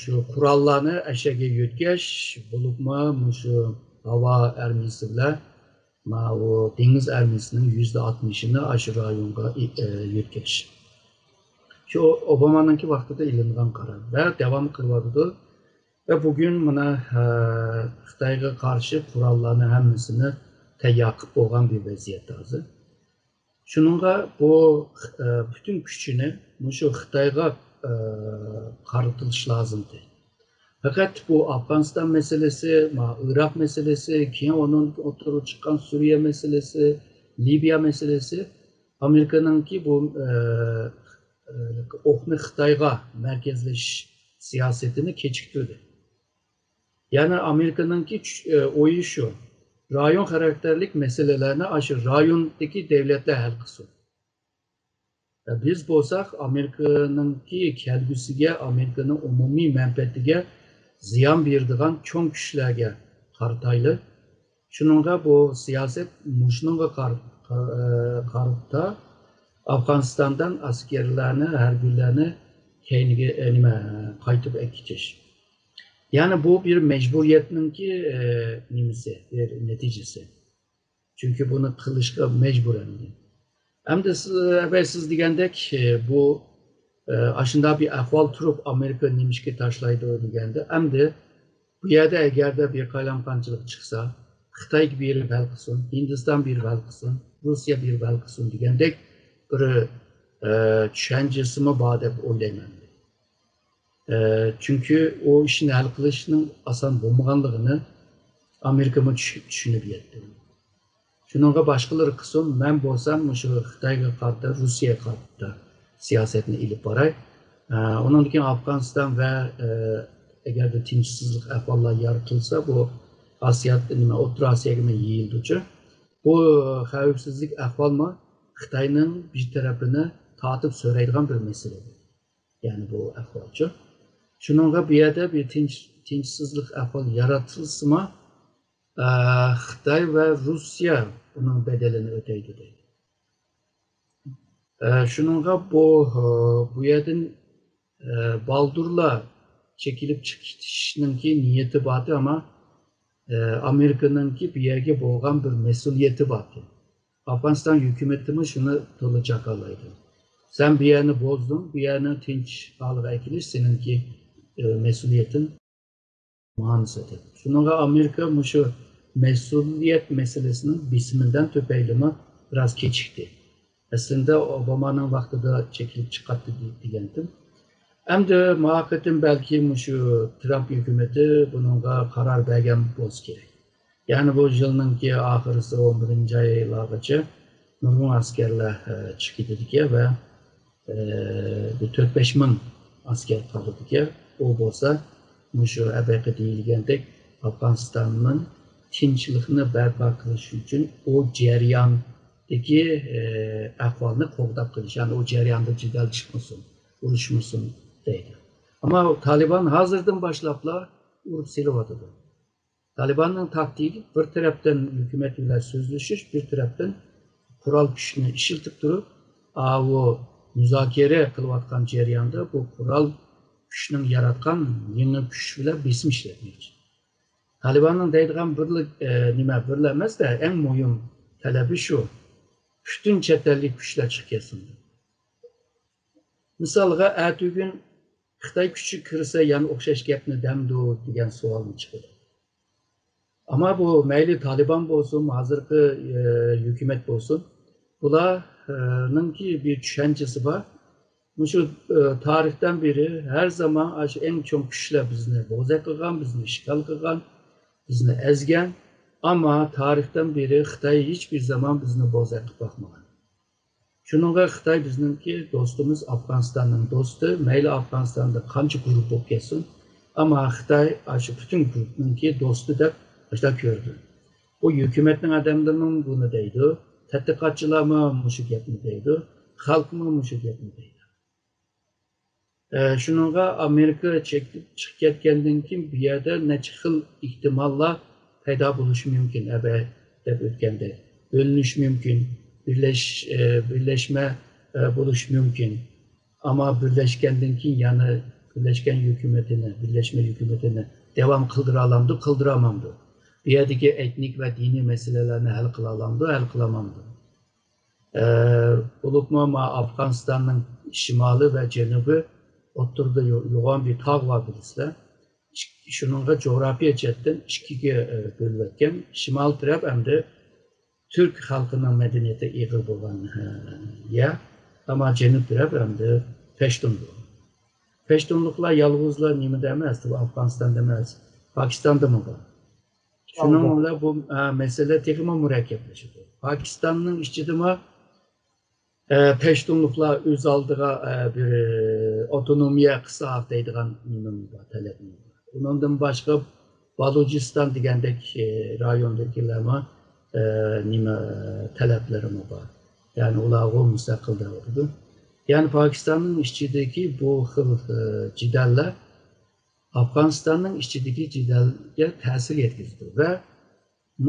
shu qurollarni ashaga yo'tkash bo'libmi shu havo armiyasi bilan o dengiz armiyasining %60'ını aşı rayonga yo'tkash. Şu Obamaningki vaqtida ilingan qaror ve devam qilyapti. Ve bugün mana Xitoyga qarshi qurollarni hammasini tayyor qilib bo'lgan bir vaziyatda hozir. Shuningga bu bütün kuchini shu Xitoyga qaratilish lozimdi. Fakat bu Afganistan meselesi, Irak meselesi, keyin onun oturup çıkan Suriye meselesi, Libya meselesi Amerika'nınki bu okni Xitoyga merkezleş siyasetini kechiktirdi. Yani Amerika'nınki oyu şu. Rayon karakterlik meselelerini aşır rayondaki devletler hal kılsın. Biz bolsak Amerika'nınki kelgüsüge, Amerika'nın umumi menfaatiga ziyan berdigan çoğun kişilerge qartaylı. Şununla bu siyaset muşununla qarıpta Afganistan'dan askerlerini, harbiylerini keyniga qaytib ekitish. Yani bu bir mecburiyetinki bir neticesi. Çünkü bunu kılışka mecburen. Hem de siz degandek bu aşında bir ahval turup Amerika nimişki taşlaydı deganda hem de bu yerde eğer de bir kaylanqançılık çıksa Xitoy bir hal qilsin, Hindiston bir hal qilsin, Rusya bir hal qilsin degandek bir tushunchasimi bor deb o'ylayman. Çünkü o işin hal qilishning oson bo'lmaganligini Amerika tushunib yetdi. Shuningga boshqalar qilsin, men bo'lsam shu Xitoyga qarshi, Rossiyaga qarshi siyosetni ilib boray. Ondan keyin Afg'oniston va agar de tinchsizlik ahvollar yaratilsa, bu O'rta Osiyoga yeyildichi. Bu xavfsizlik ahvolmi Xitoyning bir tarafini tortib so'raydigan bir masala. Yani bu ahvolchi. Shuningga bu yerda bir tinchsizlik ahvol yaratilsa, Xitoy ve Rusya bunun bedelini ödeydi deydi. Shuningga bu yerdan baldurla çekilip çıkışınınki niyeti vardı ama Amerika'nınki bir yerge bo'lgan bir mesuliyeti vardı. Afganistan hükümetimi şunu to'la jakalaydi. Sen bir yerini bozdun, bir yerini tinch holiga ekilish seninki mesuliyetin muhaniseti. Shuningga Amerika shu mesuliyet meselesinin bisiminden töpeylimi biraz kechikdi. Aslında Obama'nın vaxtida çekilip çıkarttı degandim. Hem de muhakkatin belki şu Trump hükümeti bununla karar bergen bolsa kerak. Yani bu yılınki ahırısı 11. aylargacha nurgun askerler çıkıdı diye ve bir 4-5 ming asker kaldı diye o bolsa şu ebeki deyilgendek Afganistan'ın tinchlikni berpa qilish uchun o jarayondagi ahvolni qo'g'dab qilish, ya'ni o jarayonda jidal chiqmasin, urushmasin deydi. Ama Taliban hazırdan başlapla urup silyapti. Taliban'ın taktiği bir taraftan hükümet bilan sözleşiş, bir taraftan kural güçünü işiltip durup, o müzakere kılıvatkan jarayonda bu kural güçünün yaratkan yeni güç bilan besim işletmekçi. Taliban'ın deydiğen birle emas da en mühim talebi şu, bütün çetellik güçler çıkasın. Misalga ertugün Xitay güçü kirse yani okşaş gapni demdu degan savolni chiqadi. Ama bu meyli Taliban olsun, hazırki hükümet olsun, bularning bir düşüncesi var. Şu tarihten beri her zaman en çok güçler bizni boza qilgan, bizni işgal qilgan, bizni ezgen. Ama tarihten beri Xitay hiçbir zaman bizni boza qilib bakmagan. Şununla Xitay bizimki dostumuz, Afganistan'ın dostu. Meyli Afganistan'da qancha grup bo'lib kelsin. Ama Xitay şu bütün grupnunki dostu deb gördü. O hükümetin adamlarının bunu deydi. Tədqiqatçılar mı şu gapni deydi. Xalq mı şu gapni deydi. Şununla Amerika çıkıp ketgandan keyin bu yerda necha xil ihtimollar paydo bo'lishi mumkin. Deb o'tganda bölünüş mümkün. Birleşme buluş mümkün. Ama birleşkenden keyin yani birleşme hükümetini devam kıldıralamdı, kıldıramamdı. Bir yerdeki etnik ve dini meselelerini hal kılalamdı, hal kılamamdı. Bulukma Afganistan'ın şimalı ve cenubu oturdu yoğun bir tağ var birisler. Şununla coğrafya cetten ikiye bölünürken şimal taraf hem de Türk halkının medeniyete eğil olan ya ama cenup taraf hem de Peştunlu. Peştunluklar yalnızlar nime demez, Afganistan demez, Pakistan'da mı var? Şununla bu mesele tekrar mürekkepleşiyor. Pakistan'ın işçidimi Peştunluklar öz aldığı bir otonomiye kısa haftaydıgan nimim var, talebim var. Ondan başka Balochistan degendek rayondakilerime nime taleplerim var. Yani ular o müstakil davrandı. Yani Pakistan'ın işçideki bu cidaller Afganistan'ın işçideki cidalga tesir etkizdi ve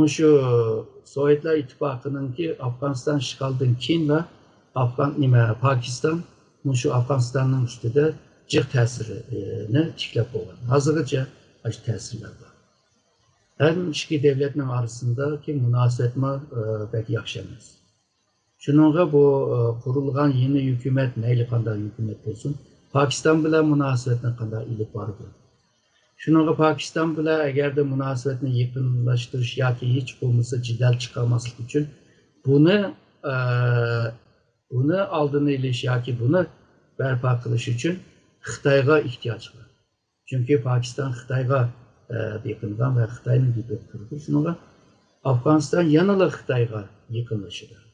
şu Sovyetler İttifakı'nın ki Afganistan işgaldan keyin ve Pakistan şu Afganistan'ın üstüde cık tesirini tiklep olan. Hazırca tesirler var. Hem iki devletin arasındaki münasebetme pek yaxşı emas. Şununla bu kurulgan yeni hükümet neyli kadar hükümet olsun, Pakistan bilen münasebetine kadar ilip vardı. Şununla Pakistan bilen eğer de münasebetini yakınlaştırış ya ki hiç olmasa cidal çıkarmaslık için bunu aldığını iliş ya ki bunu berpa kılış için Xitayga ihtiyaç var. Çünkü Pakistan Xitayga yakıngan ve Xitay'ın gibi kurdu. Şununla Afganistan yanıla Xitayga yakınlaşır.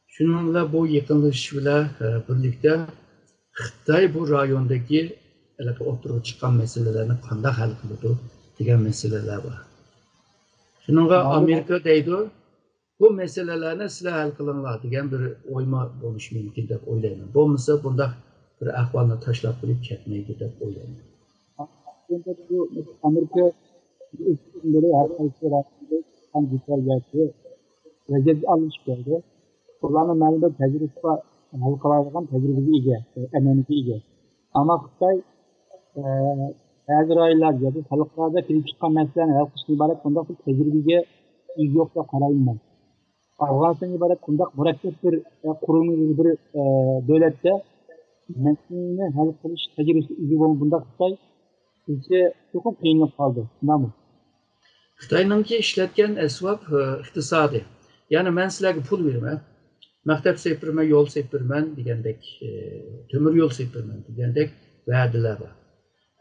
Şununla bu yakınlaşıyla birlikte Xitay bu rayondaki oturup çıkan meselelerini kanda hal kıldı diyen meseleler var. Şununla Amerika deydi bu meselelerini silah hal kılınlar diyen bir oyma oluş mümkün de oylayın. Bu mesela bunda bir ahvalını taşlap bilip ketmeydi de oylayın. Amerika üstünleri her sayısı hangisler geldi. Recep almış geldi. Kullanma məlumat təcrübə var, halkalardan təcrübəsi ega, əməniyyəti ega. Amma Xitay həzir aylar gibi halklarda kirib çıxan məsələni hal qilishdan ibarət bundaq bir təcrübəyə ega yox deb qarayman mən. Afganistan ibarət bundaq murakkab bir qurulmuş bir dövlətdə məsələni hal qilish təcrübəsi ega olan bundaq Xitay bizə çox qiyinlik qaldı. Nəmi? Xitay'ınki işletken esvab iktisadi. Yani ben sizlerge pul vermem. Məktəb sepirmən, yol sepirmən degəndək, tömür yol sepirmən degəndək vədələr var.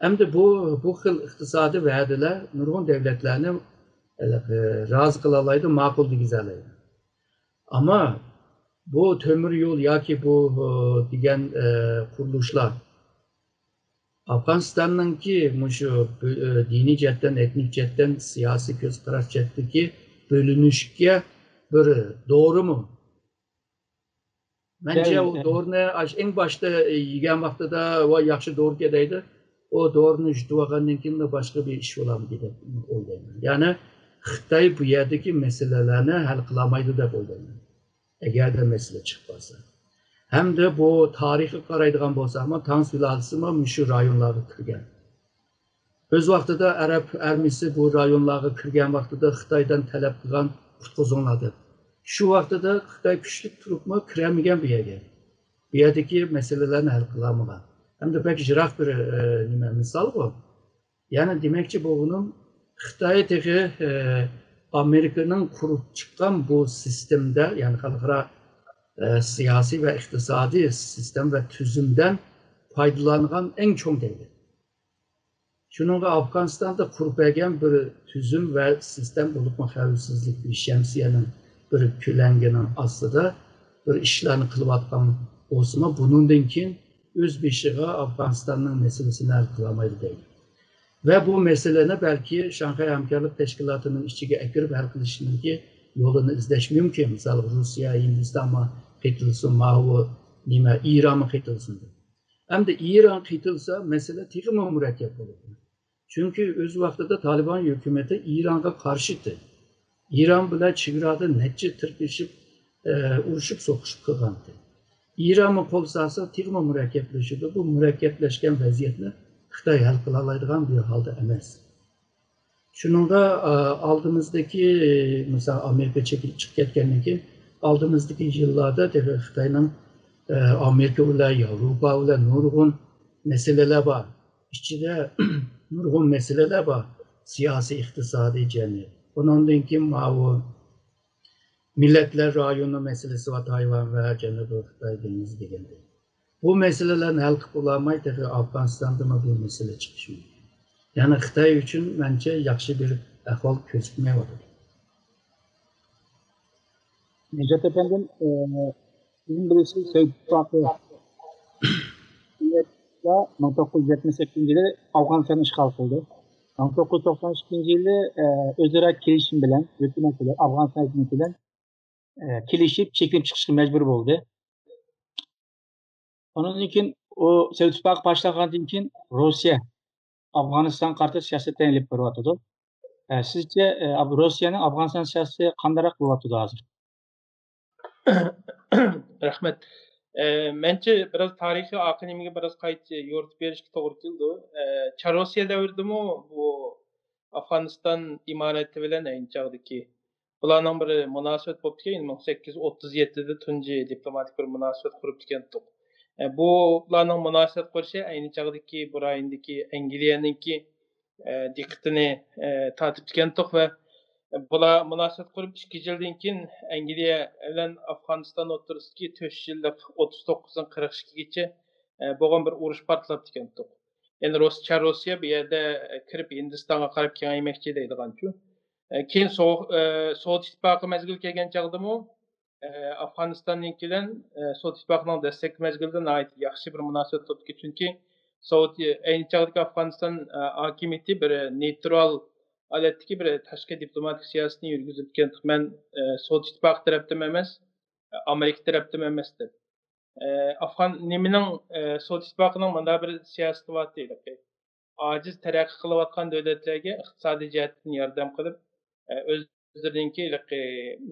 Həm də bu xil iqtisadi vədələr nurgun devletlərini razı qılalaydı, maqul digizəlaydı. Ama bu tömür yol ya ki bu degen kuruluşlar Afganistan'ın ki şu dini cəhətdən, etnik cəhətdən, siyasi göz qaraş cəhətdəki bölünüşke bir doğru mu? Bence o doğru ne? En başta yiyen vaxtı da o yaxşı doğru gedeydi. O doğrunu jutuvagandan keyin de başka bir iş olan gibi olayım. Yani Xitay bu yerdeki meselelerini hal kılamaydı deb olayım. Eğer de mesele çıkmasa. Hem de bu tarihi qaraydigan bolsaqmı, Tang sülalısımı şu rayonları kirgen. Öz vaxtıda Arab armisi bu rayonları kirgen vaxtıda Xitaydan talep qilgan qutquzunladı. Şu vaxtıda Xitay güçlük turupmu kiremigen bir yerge. Bu yerdeki meselelerini hal kılamagan. Hem de pek jirak bir misal bu. Yani demek ki bunun Xitay'daki Amerika'nın kurup çıkan bu sistemde yani halkara siyasi ve iktisadi sistem ve tüzümden faydalanan en çok devlet. Şununla Afganistan'da kurup egen bir tüzüm ve sistem bulup xavfsizlik bir şemsiyenin bir külengenin aslında bir işlerini kılıp atkan olsun bunundan keyin öz beşiğe Afganistan'ın meselesini hal kılamaydı değil. Ve bu meselene belki Şanghay Hamkarlık Teşkilatı'nın işçiye ekirip hal kılışının ki yolunu izleşmiyor ki misal Rusya, Hindistan'a qıtılsın, İran'a qıtılsın. Hem de İran qıtılsa mesele tıkımı mürekkep olur. Çünkü öz vaxtıda Taliban hükümeti İran'a karşıydı. İran bile çigrada netçe tırpışıp, uruşup sokuşup kılgandı. İran'ı kol sağsa tıkımı mürekkepleşirdi. Bu mürekkepleşken vaziyetini Xitay hal kılalaydıgan bir halde emas. Şununla aldığımızdaki mesela Amerika çekilip ketkendan keyin aldığımızdaki yıllarda Xitayning Amerika bilan Avrupa bilan nurgun meseleler var. İçinde nurgun meseleler var. Siyasi, iktisadi cemiyet. Ondan keyin bu milletler rayonu meselesi var Tayvan ve Cenab-ı Xitay denizi degende. Bu meselelerin hal kılamaydı Afganistan'da mı bu mesele çıkışmıyor. Yani Xitay için bence yaxşı bir ahval gözükmüyor. Necat efendim, sizin birisi Sovyet İttifakı 1978 yılı Afganistan'ı işgal kıldı. 1992 yılı özara kelişim bilen, hükümetler, Afganistan hükümetiyle kelişip çekilip çıkışa mecbur oldu. Onun için o Sovyet İttifakı başlagandan keyin Rusya Afganistan karşı siyasetten elip beratıdı. Sizce Rusya'nın Afganistan siyaseti kandarak beratıdı hazır? Rahmet. Bence biraz tarihi akademiye biraz kayıt yoğurt berişki doğru keldi. Çarosya devrinde mu bu Afganistan imareti bilen aynı bularning biri münasebet bolup ketgan 1837'de tunji diplomatik bir münasebet kurup ketdik. Bu bularning münasebet qurishi aynı çağdaki bu rayondagi Angliyaningki diqqatini tortib ketdik ve bular münasebet kurup 2 yildan keyin Angliya bilan Afganistan o'rtasidagi 4 yillik 39dan 42gacha bo'lgan bir urush portlab ketdi. Yani Rusya bu yerda kirib Hindistonga qarab kengaymoqchi deydiganchu. Keyin Sovet İttifakı mezgil kelgan chaqdimi Afganistanninkidan Sovet İttifakının destek mezgilida nihoyat yaxshi bir munosabat topdi. Chunki ayni chaqdagi Afganistan hokimiyati bir neytral aletdeki bir tashqi diplomatik siyasetini yürgüzüp ketdik. Men Sovet İttifakı tarafdan emas, Amerika tarafdan emas deb. Nimening Sovet İttifakının mana bir siyaseti var deylik. Aciz taraqqiy qilayotgan davlatlarga iqtisodiy jihatdan yordam qilib, o'zlariniki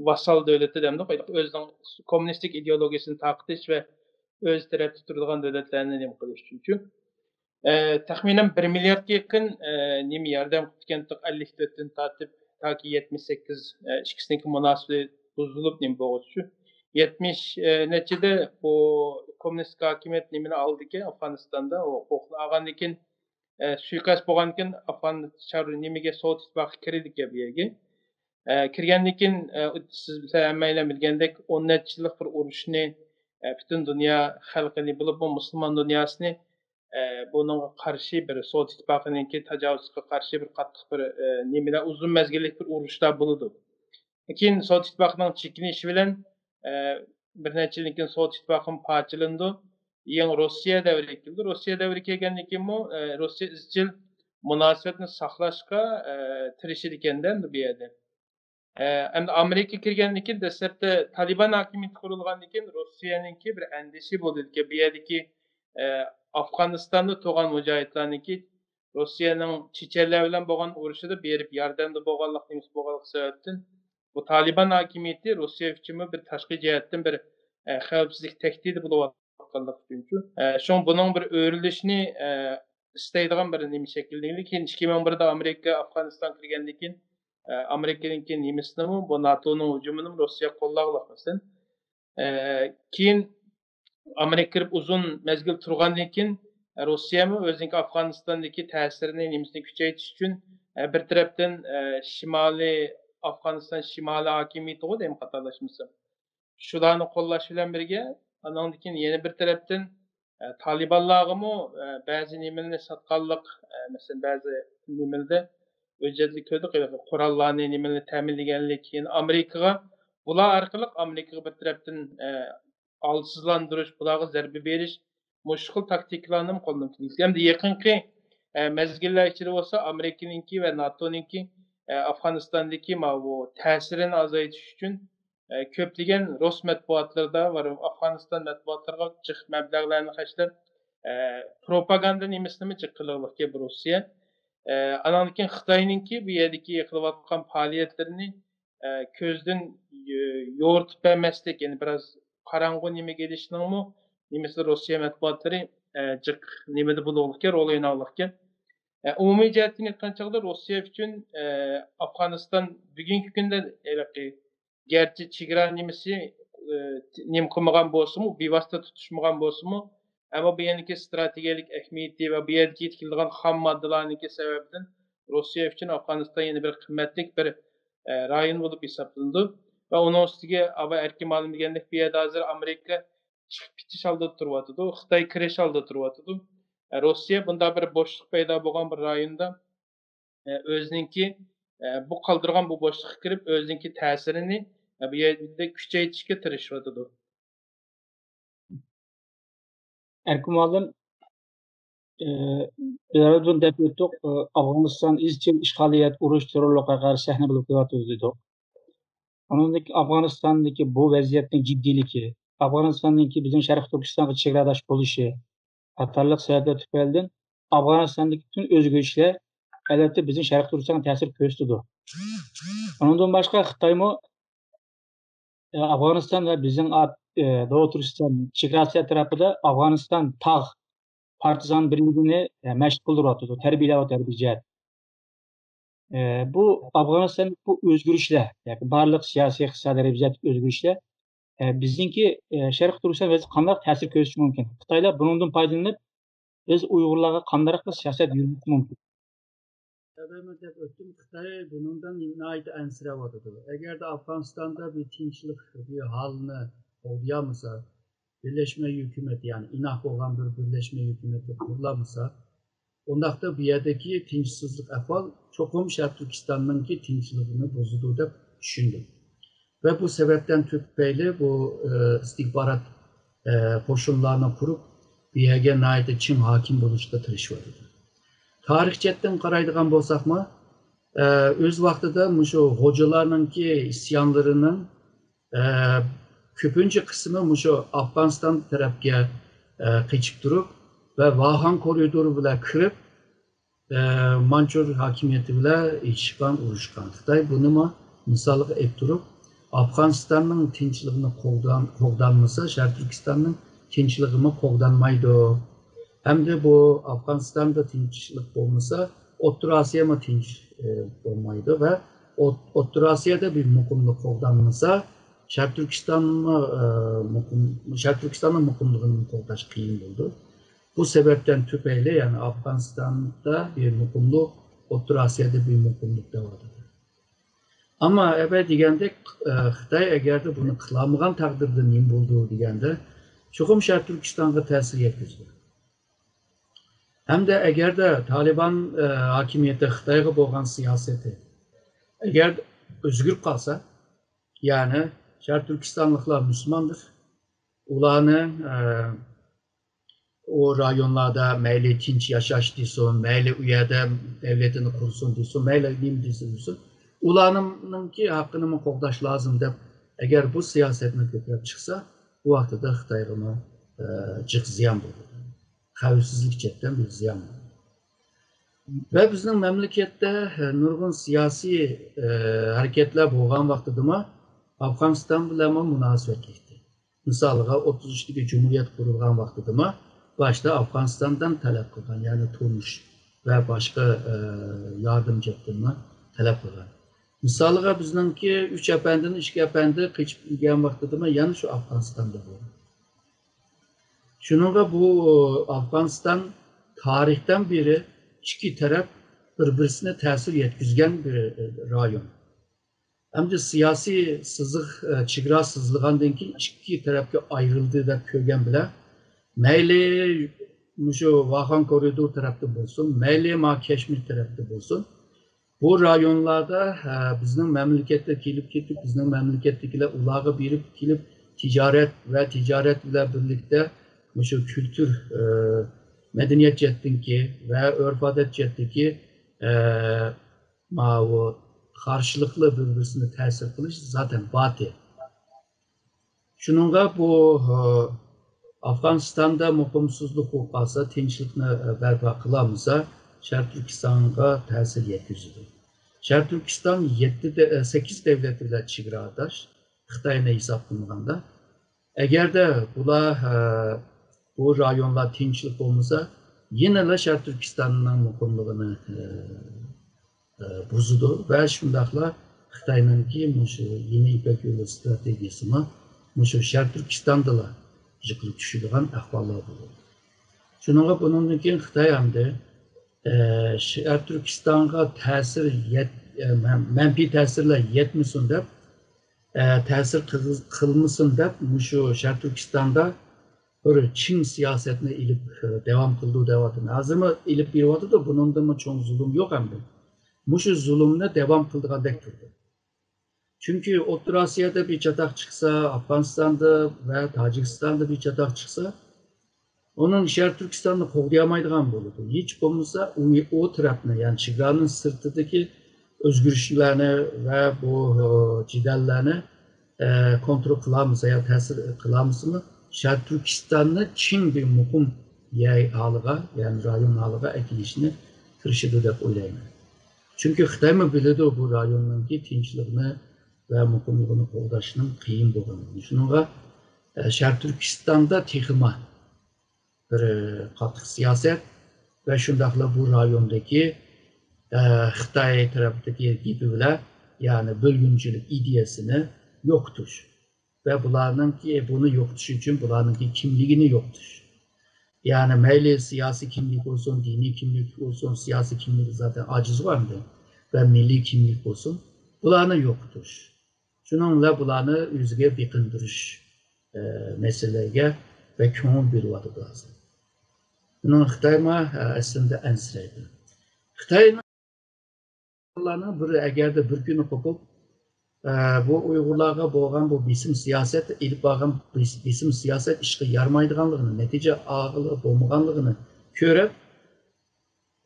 vassal davlati demdik, o'zining kommunistik ideologiyasini taqitish va o'z tarafda turadigan davlatlarni nima qilish uchun. Taxminan 1 milliardga yaqin nima yordam qilgandik 54dan tortib toki 78 ikkisiniki munosabat buzilib nima bo'ldi. 70 neçede bu komünist hokimiyat nimani aldiki Afganistan'da o olgandan keyin suiqasd bo'lgandan keyin Afganiston nimaga Sovet İttifakı kirdi bu yerga. Kirgenlikin siz bilmeyle bilgendek 10 yıllık bir uğraşını bütün dünya halkını bulup bu Müslüman dünyasını bunun karşı bir Sovyet İttifakı'nınki tecavüzüne karşı bir katlık bir nimine uzun mezgillik bir uğraşlar buludu. Lakin Sovyet İttifakı'nın çekinişi bilen bir neçe yıllık Sovyet İttifakı'nın parçalandı. Yeni Rusya devri geldi. Rusya devri gelgenlikin bu Rusya izcil münasebetini saxlaşqa tirişir ekenden bir yerde. Endi Amerika kirgenlikin dastlabda Taliban hakimiyeti qurilgandan Rossiyanınki bir endişe bo'ldi bu yerdagi Afg'onistonda tug'an mujohidlarniki Rossiyaning chechenlar bilan bo'lgan urushida berib yordamda bo'lganlik sababdan bu Taliban hakimiyeti Rossiya uchun bir tashqi jihatdan bir xavfsizlik tahdidi bo'layotganligi uchun shun buning bir o'rilishini istaydigan bir nima shakllangan. Lekin 2001da Amerika Afg'oniston kirgandan keyin Amerika'nınki nimisini bu NATO'nun hücumunu Rusya qo'llag'lamasın. Keyin Amerika kirib uzun mezgil turgandan keyin Rusya mı o'zining Afg'onistondagi ta'sirini nimisini kuchaytirish uchun bir tarafdan Shimoliy Afg'oniston shimoliy hokimiyati o dem qatorlashmasa. Shularni qo'llash bilan birga, andan keyin yana bir tarafdan Talibanlarga ba'zi nimalarni sotganlik, masalan ba'zi nimalarda özellikle köydük kurallarını nimeleri teminleyenlik yani Amerika'ya bular arkalık Amerika'ya bir taraftan alsızlandırış, bulara zerbe veriş, muşkul taktiklerini mi kullanılıyor? Hem de yakınki mezgiller içinde olsa Amerika'nınki ve NATO'nunki Afganistan'daki bu tesirini azaltış için köpligen Rus matbuatları da var. Afganistan matbuatlarına çık meblağlarını kaçlar propaganda nimesini mi çıkılırlar ki bu Rusya? Ananken Xitayninki bu yerdeki yıkılıvatkan faaliyetlerini közden yoğurtup vermezlik yani biraz karango nime gelişinin mu nimesi Rusya matbuatları cık nimede bulurken rol oynarlarken umumi cihetten etken çağda Rusya için Afganistan bugünkü günde gerçi çigara nimesi nim kılmagan bolsa mu bir vasıta tutuşmagan bolsa mu ama bu yerdeki stratejik ehemmiyeti ve bu yerdeki yetkiliğin ham maddelerindeki sebepten Rusya için Afganistan yeni bir kıymetli bir rayon bulup hesaplandı. Ve onun üstüge ama erken malum diyenlik bir yerde hazır Amerika çıkıp bitiş aldı durvatıdı. Xitay kireç aldı durvatıdı. Rusya bunda bir boşluk payda bolan bir rayonda özünki bu kaldırgan bu boşluk kirip özünki tesirini bu yerde küçeytişke tirişvatıdı. Erkum Alım Erdoğan deputu Afganistan izchil işgaliyet, uruş, terörlükle karşı sahne bulup dedik. Onundaki Afganistan'daki bu vaziyetin ciddiliki, Afganistan'daki bizim Şərq Türkistan'a çevradaş buluşu, qatarlıq sebepler tüpelden Afganistan'daki tüm özgürlükler elbette bizim Şərq Türkistan'a tesir gösterdi. Ondan başka Xitay mı Afganistan ve bizim Doğu Türkistan çevrası tarafında Afganistan tağ partizan birliğini meşgul kıldırıyordu, terbiye. Bu Afganistan bu özgürlükler, yani barlıq siyasi iqtisadi reviziyat özgürlükler bizimki Şərq Türkistan ve qanday ta'sir ko'rsatishi mumkin. Xitoylar bundan foydalanib biz Uyg'urlarga qanday siyosat yuritishi mumkin. Tabii deb o'tdim, Xitoy bundan nihoyat ansirayotdi. Agar Afg'onistonda bir tinchlik bir holni qo'llamasa, birlashma hukumat ya'ni inoq bo'lgan bir birlashma hukumatni qurilmasa, ondaqda bu yerdagi tinchsizlik ahvol cho'qim Sharq Turkistonninki tinchligini buzadi deb tushundim. Ve bu sebepten tüpeyli bu istihbarat qo'shinlarni qurib bu yerga nihoyat chin hakim bo'lishga tirishadi. Tarixchetdan qaraydigan bo'lsakmi, o'z vaqtida shu xo'jalarninki isyonlarining ko'pincha qismi shu Afg'oniston tarafga qochib turib ve Vahan koridori bilan kirib Manchur hakimiyeti bilan ichishgan urushgan. Xitoy buni misolga olib turib Afganistan'ın tinchligini qo'ldanmasa, Sharq Turkistonning tinchligini qo'ldanmaydi. Hamda bu Afganistan'da tinchlik bo'lmasa, O'rta Osiyo ham tinch bo'lmaydi va O'rta Osiyoda bir muqimlik qo'ldanmasa, Sharq Turkistonning muqimligini qo'llash qiyin bo'ldi. Bu sebepten tüpeyli yani Afganistan'da bir muqimlik, O'rta Osiyoda bir muqimlik devam. Ama ebe degende Xitay eğer bunu kılamagan takdirde neyim bulduğu degende çoğum Şərq Türkistan'a tesir yetkizdi. Hem de eğer de Taliban hakimiyeti Xitay'a boğan siyaseti eğer özgür kalsa yani Şərq Türkistanlıklar Müslümandır. Ulanın o rayonlarda meyli tinç yaşaş diyorsun, meyli uyada devletini kursun diyorsun, meyli neyim diyorsun. Ulanın ki hakkını mı kokdaş lazım de eğer bu siyasetini köprüp çıksa bu vaxtda da Xitay'a cıq ziyan bulur. Xavfsizlik cepten bir ziyan bulur. Ve bizim memlekette nurgun siyasi hareketler boğan vaxtıdıma Afganistan bilen münasebetlikti. Misalga 33'lük Cumhuriyet kurulgan vaxtıdıma başta Afganistan'dan talep kılgan yani turmuş ve başka yardım ceptenine talep kılgan. Misalga bizimki 3 efendinin 2 efendi kıçıp bilgen vaxtıdıma yani şu Afganistan'da bu. Şununla bu Afganistan tarihten beri iki taraf birbirine tesir yetkizgen bir rayon. Hem de siyasi sızık, çıgıra sızlığından ki iki tarafga ayrıldığı da köygen bile meyli şu Vahan koridor tarafta bulsun, meyli ma Keşmir tarafta bulsun. Bu rayonlarda bizim memlekette gelip gidip, bizim memlekettekiler ulağı birip gelip ticaretle birlikte şu kültür medeniyet ceddinki ve örf adet ceddinki o karşılıklı birbirine tesir kılış zaten batı. Şununla bu Afganistan'da mukumsuzluk olsa, tinçlikini berpa kılamıza Şərq Türkistan'a tesir yetkizdi. Şərq Türkistan 8 devletiyle çigradaş, Xitay'ına hesaplanmaganda. Eğer de bu rayonlar tinçlik olmasa yine de Şərq Türkistan'ın mukumluğunu buzdu ve şundakla Xitay'ın ki yeni İpek yolu stratejisini Şərq Türkistan'da da jıkılıp düşürülen ahvallar bulur. Şununla bunun için Xitay hem de Şərq Türkistan'a menfi tesirle yetmesin de tesir kılmasın de Şərq Türkistan'da böyle Çin siyasetine ilip devam kıldığı devatını. Hazırma ilip bir vadı da bunun da mı çok zulüm yok hem de. Muşu zulümüne devam kıldığı dek durdu. Çünkü Orta Asya'da bir çatak çıksa, Afganistan'da ve Tacikistan'da bir çatak çıksa, onun Şərq Türkistan'da kovlayamaydıgan bulurdu. Hiç olmazsa o tarafına yani Çıgran'ın sırtındaki özgürlüklerini ve bu cidellerini kontrol kılamıza ya tesir kılamızını Şərq Türkistan'ı Çin bir mukum yay halığa yani rayon halığa ekilişini kırışıdı da oylayın. Çünkü Xitay mı bilirdi bu rayonun ki tinçliğini ve mukumluğunu koldaşının kıyım bulunduğunu. Şununla Şərq Türkistan'da tıkılma bir katık siyaset ve şundakla bu rayondaki Xitay tarafındaki gibi bile yani bölgüncülük ideyasını yoktur. Ve bunların ki bunu yoktuş için bunların ki kimliğini yoktur. Yani meyli siyasi kimlik olsun, dini kimlik olsun, siyasi kimlik zaten aciz var mı? Ve milli kimlik olsun, bunların yoktur. Şununla bunları yüzüge bikindiriş meseleye ve kömür bir vadı lazım. Bunun Xitay'ma aslında ensireydi. Xitay'ın bir eğer de bir günü kopup bu Uygurlarga boğan bu bisim siyaset, ilip bağın bisim siyaset işe yarmaydıganlığını, netice ağılı bolmaganlığını görüp,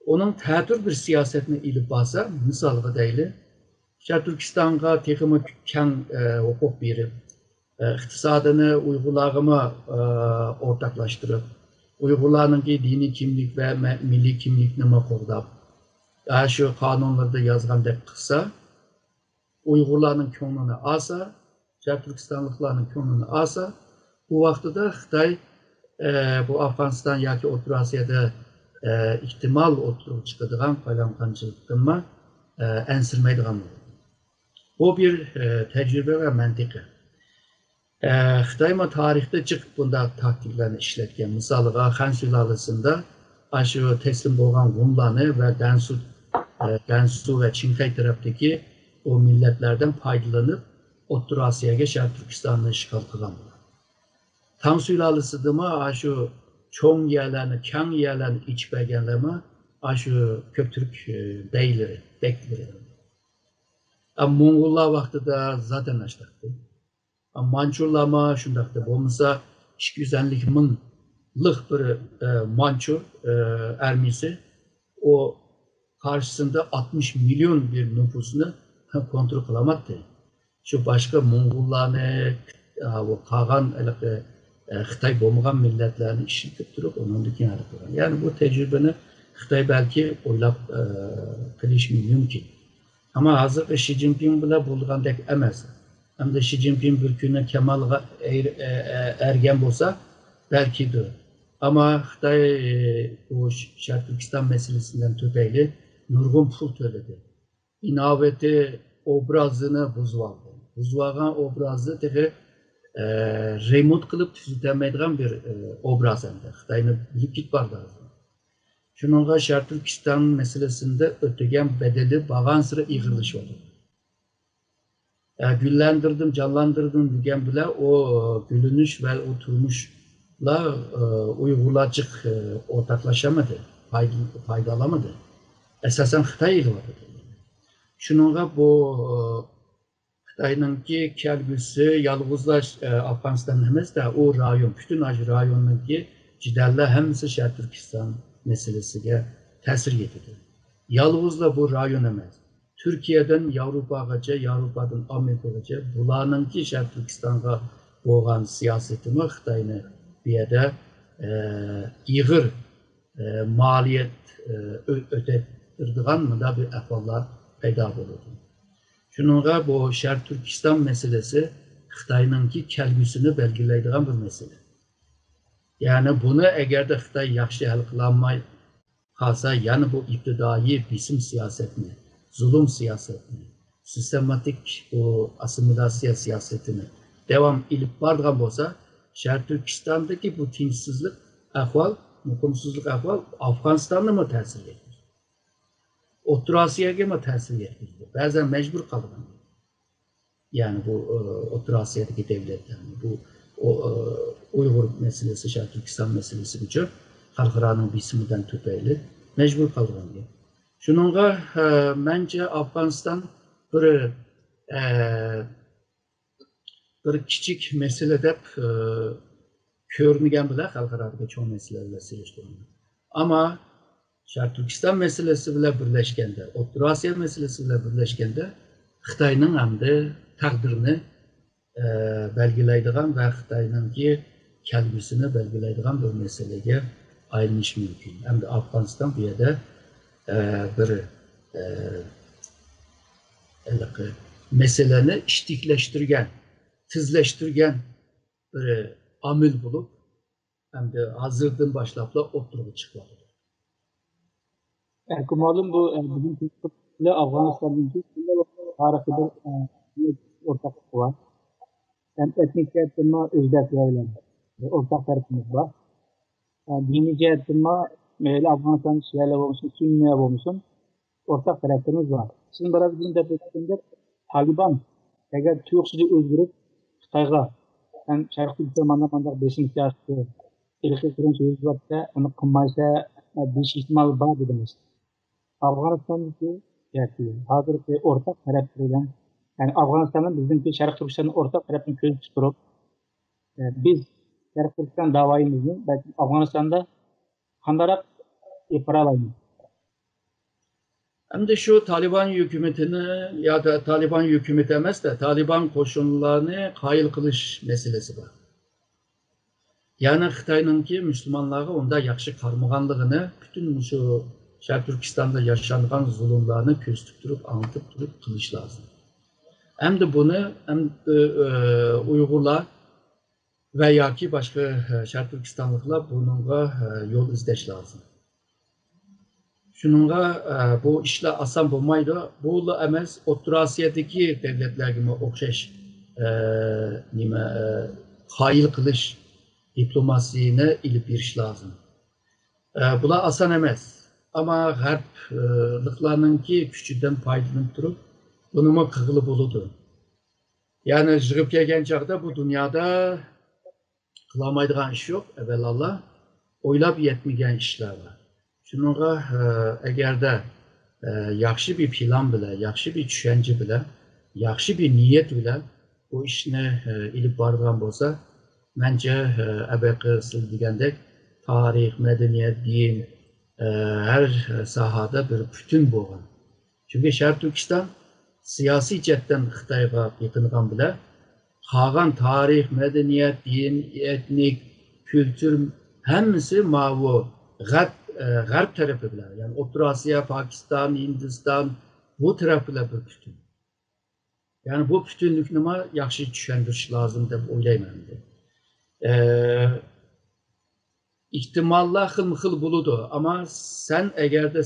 onun tətür bir siyasetini ilip bağsa, misalga deyli, Şərq Türkistan'a teximi kən hukuk verip, iktisadını Uygurlarıma ortaklaştırıp, Uygurların ki dini kimlik ve milli kimlikini qoğdap, şu kanunlarda yazgan dep kısa, Uygurların könlünü alsa, Şərq Türkistanlıkların könlünü alsa, bu vaxtda da Xitay bu Afganistan yoki Orta Asya'da ihtimal oturup çıkıdığan paylanqançılıqdan ensirmeydiğen olur. Bu bir tecrübe ve mentıqı. Xitay tarixdə çıx bunda taktiklerini işletken. Misalga Han sülalesinde aşı teslim olan Hunlanı ve Gansu ve Çinkay taraftaki o milletlerden faydalanıp O'rta Asiyaga Sharq Turkistonni ishg'ol qilgan bo'ladi. Tang sulalısıdımı şu çoğun yerlerini, kang yerlerini iç begenlemi şu Köktürk beyleri, bekleri. Ama Mongollar vakti da zaten açtaktı. Ama Mançurlar mı şundaktı. Olmasa 250 minlik bir Mançur ermisi o karşısında 60 milyon bir nüfusunu kontrol kılamadı. Şu başka Mongollarını, o kalan Xitay bo'lmagan milletlerini ishlatib turib, onun keyin hal qilgan. Yani bu tecrübeni Xitay belki o'ylab qilish mumkin. Ama hozir Xi Jinping bilan bo'lgandek emas. Hamda Xi Jinping bir kuni Kemalga ergen bo'lsa, belkidir. Ama Xitay bu Sharq Turkiston meselesinden tüpeyli nurgun pul to'ladi. İnovati obrazını buzvaldı. Buzvagan obrazı teki remont qilib tuzilmaydigan bir obraz endi. Xitoyni bilib ketib lazım. Shuningga Sharq Turkiston meselesinde ötegan bedeli bag'an sira ig'irlashyapti. Güllendirdim, canlandırdım degan bilan o gülünüş ve o turmuşla Uyg'urlarcık ortaklaşamadı, faydalamadı. Esasen Xitoy ilyapti. Shuningga bu Xitay'nınki kelgüsü yalğızlar Afganistan emas da o rayon, bütün rayonnunki ciderler hemisi Sharq Turkiston meselesiga ta'sir etdi. Yalğızla bu rayon emas. Türkiye'den Avrupa'gacha, Avrupa'dan Amerika'gacha bularnınki Sharq Turkistonga bo'lgan siyosetimi Xitoyni bu yerda ig'ir maliyet ötettirdigan bir ahvollar paydo bo'ldi. Şununla bu Sharq Turkiston meselesi Xitoyninki kelgüsünü belgileydiğen bir mesele. Yani bunu eğer de Xitoy yaxshi hal qilolmay qolsa, yani bu iptidai bisim siyasetini, zulüm siyasetini, sistematik bu assimilasiya siyasetini devam ilip bargan bo'lsa, Sharq Turkistondagi bu tinchsizlik ahvol, muqimsizlik ahvol Afg'onistonga mı ta'sir etdi? O'rta Asiyaga mı ta'sir yetkazdi? Bazen mecbur kalgan. Yani bu O'rta Asiyadagi devletlerni, bu Uyghur meselesi, Sharq Turkiston meselesi uchun xalqaroning bisimidan tupayli mecbur kalgan. Shuningga bence Afg'oniston bir kichik mesele deb ko'ringan bilan xalqaroga cho'ng meselelerle selishtirilgan. Ama Sharq Turkiston meselesi bilan birleşkende, O'rta Asiya meselesi bilan birleşkende Xitoyning hamda taqdirini belgileydigan ve Xitoyninki kelgusini belgileydigan bir meseleye ayrılış mümkün. Hem de Afganistan bu yerda bir meseleni iştikleştirgen, tizleştirgen bir amil bulup hem de hazırdan başlapla oturup çıkmadı. Malum bu bugün Türkiye Afganistan'daki tarihi bir ortaklık var. Hem etnik cihetten özbeklerle ortak tarafımız var. Dini cihetten Afganistan Şialar olmuşsun, Sünniler olmuşsun ortak tarafımız var. Sizin biraz bizim tepkisinde Taliban eğer Türkçe'yi özgürüp Xitayga hem Sharq Turkiston'da besin siyaseti ilgili kuran söz var da onu kılmaysa bir ihtimal var dediniz. Afganistan'daki hazırki ortak taraflardan yani Afganistan'ın bizimki Sharq Turkiston'un ortak tarafını köz tutup biz Sharq Turkiston davayımızı belki Afganistan'da kandarak yaparalayız. Hem de şu Taliban hükümetini ya da Taliban hükümeti emas da Taliban koşullarını kayıl kılış meselesi var. Yani Xitoyninki Müslümanlara onda yaxshi qarmag'anligini, bütün şu Sharq Turkistonda yaşangan zulümlerini köz tutup, anlatıp durup kılış lazım. Hem de bunu Uygurlar veya ki başka Sharq Turkistonliklar bununla yol izleş lazım. Şununla bu işler asan bo'lmaydi. Bu emas O'rta Asiyodagi devletlarga o'xshash hayil qilish diplomasiyani ilib berish lazım. Bular asan emas. Ama G'arbliklarninki kuchidan foydalanib turib Bunun kıgılı buludu. Yani jığıp gelgen çağda bu dünyada kılamaydıgan iş yok. Evelallah oylap yetmegen işler var. Şununla eğer de yaxşı bir plan bile, yaxşı bir düşünce bile, yaxşı bir niyet bile bu işini ilip barılan bolsa, bence əbəqə siz degəndək tarix, medeniyet, din her sahada bir bütün bolğan. Çünkü Şərq Türkistan siyasi cəhətdən Xitayğa yaqınğan bile, qalğan tarix, medeniyet, din, etnik, kültür hemmisi mavu Garp tarafı bile. Yani Orta Asya, Pakistan, Hindistan bu tarafı bile bir bütün. Yani bu bütünlüknü yaxşı düşündürüş lazım deb oylayman. İhtimallar xil buludu ama sen eğer de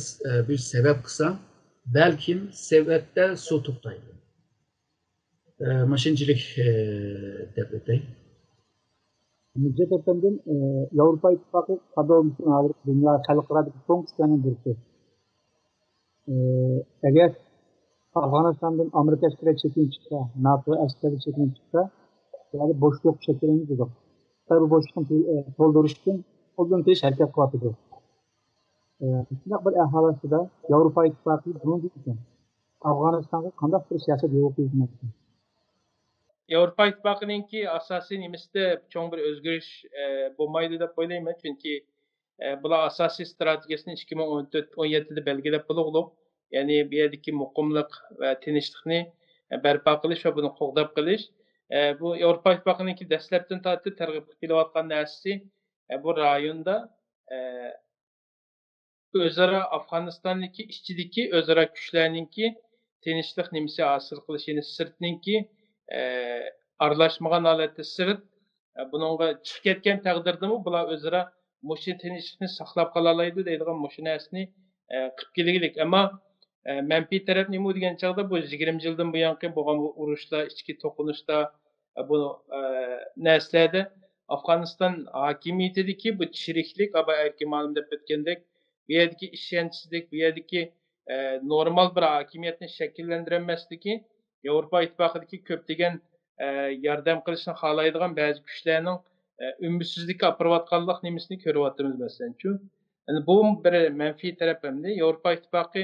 bir sebep kısan belki sebepte su tuttaydı. Maşincilik deb ötey. Müjdat efendim, Avrupa İttifakı kadromusun ağırlık dünya halkıradaki son güçlerinin birisi. Eğer Afganistan'dan Amerika askeri çekilip çıksa, NATO askeri çekilip çıksa, yani boşluk şeklimiz yok. Tabi bu boşluğun dolduruş için o gün tez hareket kuvvetidir. Şundak bir ahvalası da Avrupa İttifakı bunun için Afganistan'a kandak bir siyaset yok hizmeti. Avrupa İttifakı'nınki asasi nimesinde çok bir özgürlüş bulmaydı da oylayman. Çünkü bular asasi stratejisini 2014-17'de belgilep bulup, yani bir yerdeki mukumluk ve tinchlikni berpa qilish ve bunu qo'g'dab qilish. Bu Avrupa İttifakı'nınki dastlabdan tortib targ'ib qilayotgan narsasi bu rayonda o'zaro Afg'onistondagi ichidagi o'zaro kuchlarninki tinchlik nimasi hosil qilish, ya'ni sirtninki aralashmagan holatda sirt buningga chiqib ketgan taqdirdami bular o'zaro mushu tinchlikni saqlab qola oladi deydigan mushu narsani qilib kelgilik. Ammo manfiy taraf nima degan chog'da bu 20 yildan buyongi bo'lgan bu urushlar, ichki to'qinishlar, bu narsalarda Afg'oniston hokimiyatidagi bu chiriklik, erkin ma'lum deb o'tgandek, bu yerdagi ishonchsizlik, bu yerdagi normal bir hokimiyatni shakllantirolmasligi Yevropa İttifakı'daki köplegen yordam qilishni xohlaydigan ba'zi kuchlarning ümidsizlikka olib borayotganlik nimasini ko'ryapmiz masalan. Yani bu bir manfiy taraf hamda Yevropa İttifakı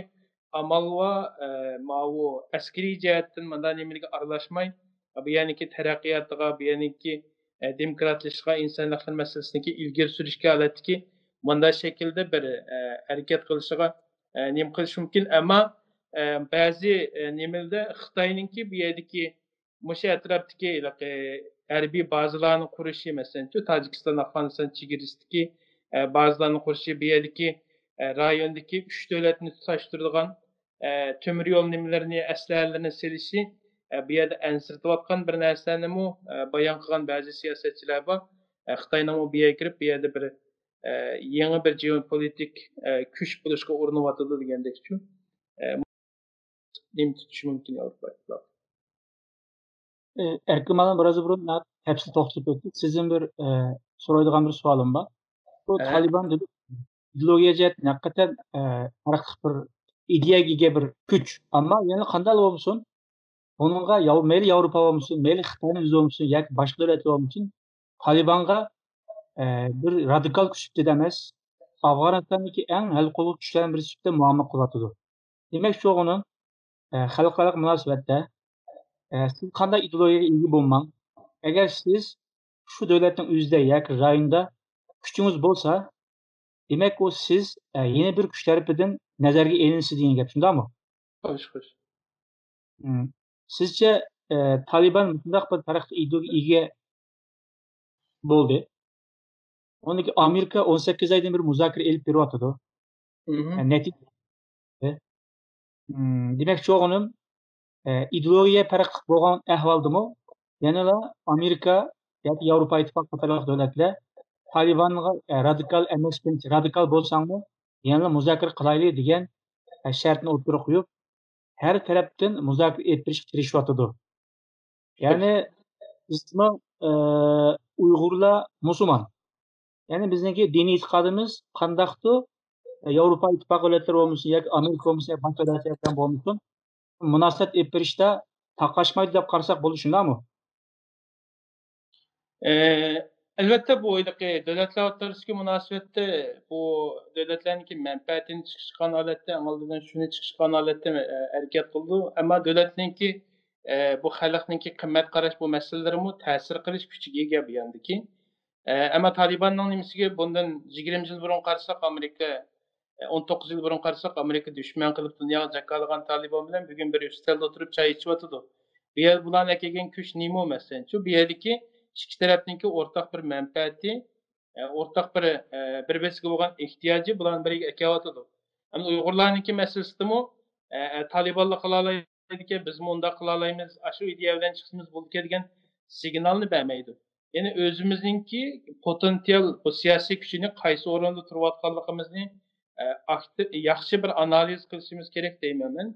amal va mavu askeriy jihatdan mana nimalarga aralashmay, bu yaniki taraqqiyotiga, bu yaniki demokratlashishga, insonliklar masalasini ilgari surishga holatdagi mana shaklda bir harakat qilishiga nima qilish mumkin. Ammo ba'zi nimalarda Xitoyninki bu yerdagi mushu atrofdagi harbiy bazalarni qurishi, masalan, Tojikiston, Afg'oniston chegarasidagi bazalarni qurishi, bu yerdagi rayondagi 3 davlatni tutashtiradigan temir yo'l nimalarini, aslahalarini selishi, bu yerda ansirtayotgan bir narsani bayon qilgan ba'zi siyosatchilar bor. Xitoyning bu yerga kirib, bu yerda bir yangi bir geopolitik kuch bo'lishga urinyotidi degandek-ku. Nima tutish mumkin Avrupa İttifakı? Erkin Malan biraz burun hepsi to'xtatib o'tdik. Sizin bir so'raydigan bir savolim bor. Bu Taliban dedi ideologiya jihatdan haqiqatan farqli bir ideyaga ega bir kuch. Ammo yana qanday bo'lsin, buningga mayli Yevropa bo'lsin, mayli Xitoyni o'zi bo'lsin, yoki boshqa davlatlar bo'lsin, Talibanға bir radikal kuch sifatida emas, Afg'onistondagi eng halquli kuchlardan biri sifatida muomala qilyotidi. Demak, shu o'g'ini xalqaro munosabatda siz qanday ideologiyaga ega bo'lmang, agar siz shu davlatning o'zida yoki rayonda kuchingiz bo'lsa, demak u siz yeni bir kuch tarafidan nazarga ilinsiz degan gap, shundaymi? Xo'sh. Sizcha Taliban bunday bir tarixga ega bo'ldi? Ondaki Amerika 18 aydan bir muzokara elib beryotidi. Demak, shu o'g'inim ideologiya farqli bo'lgan ahvoldami? Yanada Amerika yoki Yevropa İttifakı qatorli davlatlar Talibanga radikal emas, radikal bo'lsangmi, yana muzokara qilaylik degan shartni o'tirib qo'yib, her tarafdan muzokara ettirishga tirishayotidi. Ya'ni ismi Uyg'urlar musulmon. Ya'ni bizniki diniy e'tiqodimiz qandaqdir Yevropa İttifakı davlatlari bo'lsin yoki Amerika bo'lsin, boshqa davlatlar bo'lsin, munosabat olib berishda taqashmaydi deb qarasak bo'lishi shundaqmi? Elbette bu oydaki devletler ortasındaki münasebette bu devletlerin menfaatini çıkışkan alette, anladığından şunu çıkışkan alette hareket kıldı. Ama devletlerin bu halkın kıymet karaş bu meseleleri mu tesir kılış küçük ege bir yandaki. Ama Taliban'ın nimesiga bundan 20 yıl burun karsak Amerika 19 yıl burun karsak Amerika düşman kılıp dünyaya jakalagan Taliban bilen bugün bir üstelde oturup çay içip atıdı. Bir yer bulan ekegen küç nimo mesela. Şu bir yerdeki ikki tarafniki ortak bir menfaati, ortak bir-birisiga bo'lgan ehtiyoji bilan birga ekeyotidi. Ama Uyg'urlarniki meselesimi Talibanlar qila oladi ekan, biz unda qila olamiz, shu ideya bilan chiqishimiz bo'ldi degan signalni bermaydi. Yani özümüzünki potansiyel bu siyasi gücünü qaysi o'rinda turayotganligimizni yaxshi bir analiz qilishimiz kerak deyman men.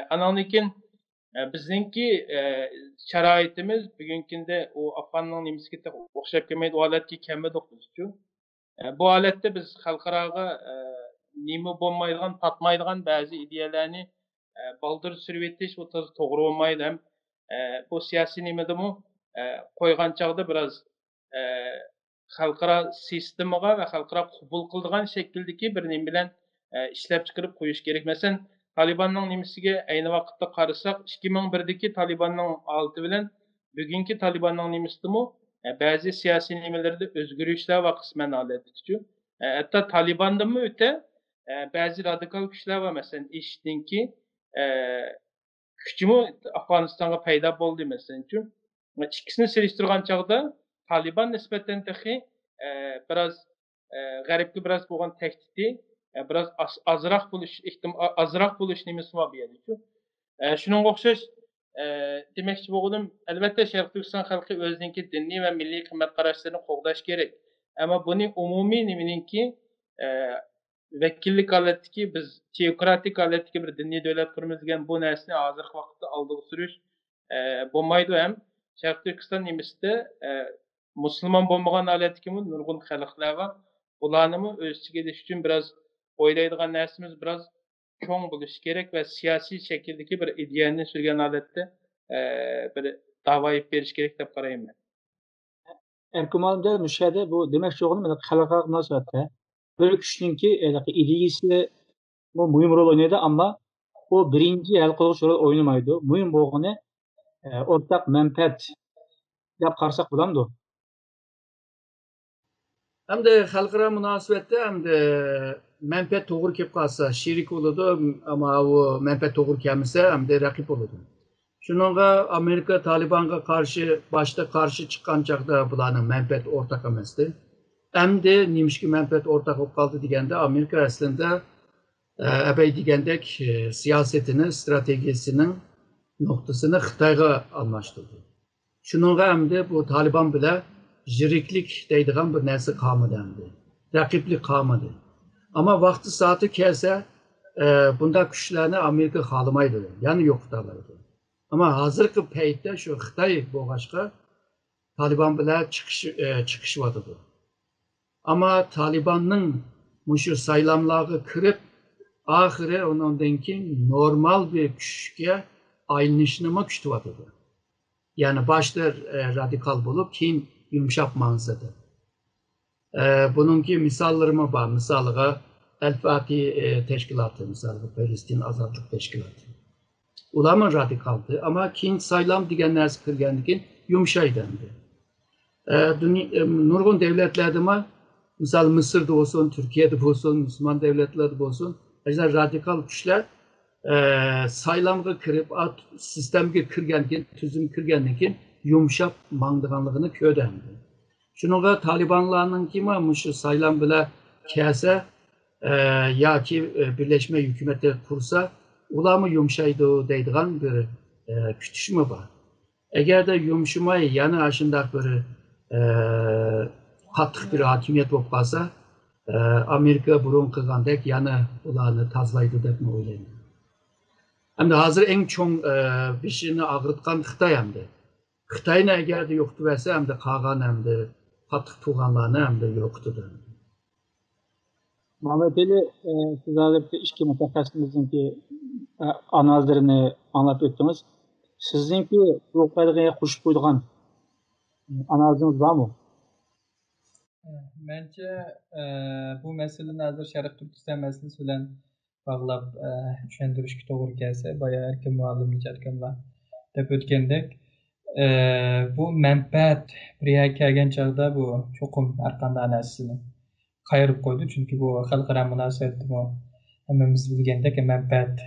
Andan keyin bizninki sharoitimiz bugunkinde o Afganning nimasiga o'xshab kelmaydi, u holatga kelmadik bizchu. Bu holatda biz xalqaroga nima bo'lmaydigan, tatmaydigan ba'zi ideyalarni baldır sürüp etiş bu to'g'ri bo'lmaydi ham. Bu siyasi nimadimi qo'ygan chog'da biraz xalqaro sistemaga va xalqaro qabul qiladigan shakldagi bir nim bilan ishlab chiqarib qo'yish kerak. Masalan, Talibanning nimasiga ayni vaqtda qarasak, 2001dagi Talibanning holati bilan bugungi Talibanning nimasidimi ba'zi siyosiy nimalarda o'zgarishlar va qisman holatdichu. Hatto Talibandanmi o'ta ba'zi radikal kuchlar va masalan eshitdingki kuchimi Afg'onistonga paydo bo'ldi masalanchu. İkisini seliştirgan çağda Taliban nispeten tehi biraz garipli biraz bo'lgan tehdidi biraz azroq bo'lish nimasi bor bu yerda. Shunga o'xshash demoqchi bo'ldim, albatta Sharq Turkiston xalqi o'zining diniy va milliy qimmat qarashlarini qo'g'dash kerak. Ammo buning umumiy nimaninki vakillik holatdagi biz teokratik holatdagi bir diniy davlat quramiz degan bu narsani hozirgi vaqtda oldiga surish bo'lmaydi ham. Sharq Turkiston nimasida Müslüman bo'lmagan holatdagi nurg'un xalqlar var. Ularni o'z ichiga olish uchun biraz o'ylaydigan narsamiz biraz cho'ng bo'lishi kerak va siyosiy shakldagi bir ideyani surgan holatda bir da'vo olib berish kerak deb qarayman. Erkumal'da müşahede bu demek çoğunun xalqaro munosabatda bir kuchninki ideyasi bu muhim rol o'ynaydi, ammo o birinchi hal qiluvchi rol o'ynamaydi. Muhim bo'lgani o'rtaq manfaat deb qarasak bo'lamdi. Hamda xalqaro munosabatda hamda manfaat to'g'ri kelib qolsa sherik bo'ladi, ammo u manfaat to'g'ri kelmasa hamda raqib bo'ladi. Shuningga Amerika Talibanga boshda qarshi chiqqan chaqda bularning manfaati o'rtaq emasdi. Hamda nimishki manfaat o'rtaq bo'lib qoldi deganda Amerika aslida abay degandek siyosatini, strategiyasining noktasını Xitayga almıştırdı. Şununla hamda bu Taliban bile jiriklik deydigan bir narsa qolmadi hamda. Raqiblik qolmadi. Ama vaqti saati kelsa bunda kuchlarni Amerika xohlamaydi, ya'ni yo'qotalaydi. Ama hozirgi paytda shu Xitoy bo'lg'achqa Taliban bilan chiqishyapti. Ama Talibanning mushu saylamlarga kirib oxiri undan keyin normal bir kuchga aylanishni kutyapti. Yani başta radikal bulup keyin yumuşap manzada. Bununki misallarımı var. Misalga El-Fatih teşkilatı, misalga Filistin Azadlık Teşkilatı. Ular mı radikaldı ama keyin saylam degan narsa kirgandan keyin yumshaydi. Nurg'un devletlerde mi? Misal Mısır'da olsun, Türkiye'de olsun, Müslüman devletlerde olsun, radikal kuchlar saylamga kirib, sistemga kirgandan keyin, tuzum kirgandan keyin yumshab mangdiganligini ko'rdi. Shunga Talibanlarning shu saylam bilan kelsa yoki birlashma hukumatni qursa, ularmi yumshaydi deydigan bir kutishmi bor. Agarda yumshamay yana shunday bir qattiq bir hokimiyat bo'lib qolsa, Amerika burun qilgandek yana ularni tozlaydi deb o'ylayman. Hem de hazır en çok bişini ağırtkan Xitay hem de. Xitay'ın eğer de yoktu verse hem de Kagan hem de katık tuğanlarını hem de yoktu da. Mehmet Ali, siz alipte işki mutakasımızın ki analizlerini anlatıp öttünüz. Sizinki bu kadar koşup koyduğun analiziniz var mı? Bence bu meseleni hazır Şərq Türkistan meselesi bilen bağlap düşündürüşkü doğru gelse bayağı erken muallim icatkanlar dep ötkendek bu menfaat bir yer kelgen çağda bu çokum arkanda anasını kayırıp koydu çünkü bu halkara münasebeti bu hemmemiz bilgendek menfaat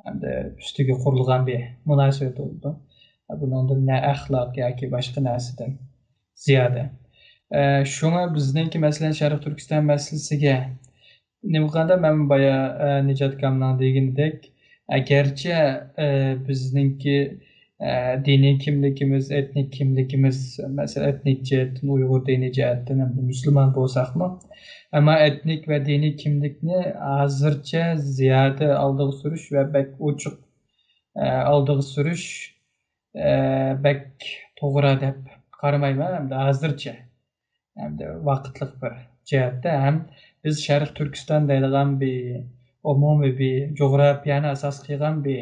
hem de üstüge kurulgan bir münasebet oldu. Bunun ne ahlak yoki boshqa narsadan ziyada. Şuna bizningki masalan Sharq Turkiston masalasiga nima qilganda men boya Nijat akamning deganidek agarchi bizningki diniy kimligimiz, etnik kimligimiz, masalan etnik jihatdan Uyg'ur diniy jihatdan musulmon bo'lsakmi, ammo etnik va diniy kimlikni hozircha ziyoda oldiga surish va bak ochiq oldiga surish bak to'g'ri deb qaramayman hamda hozircha hamda vaqtliq bir jihatda ham biz Sharq Turkiston deydigan bir umumiy bir jo'grafiyani asos qilgan bir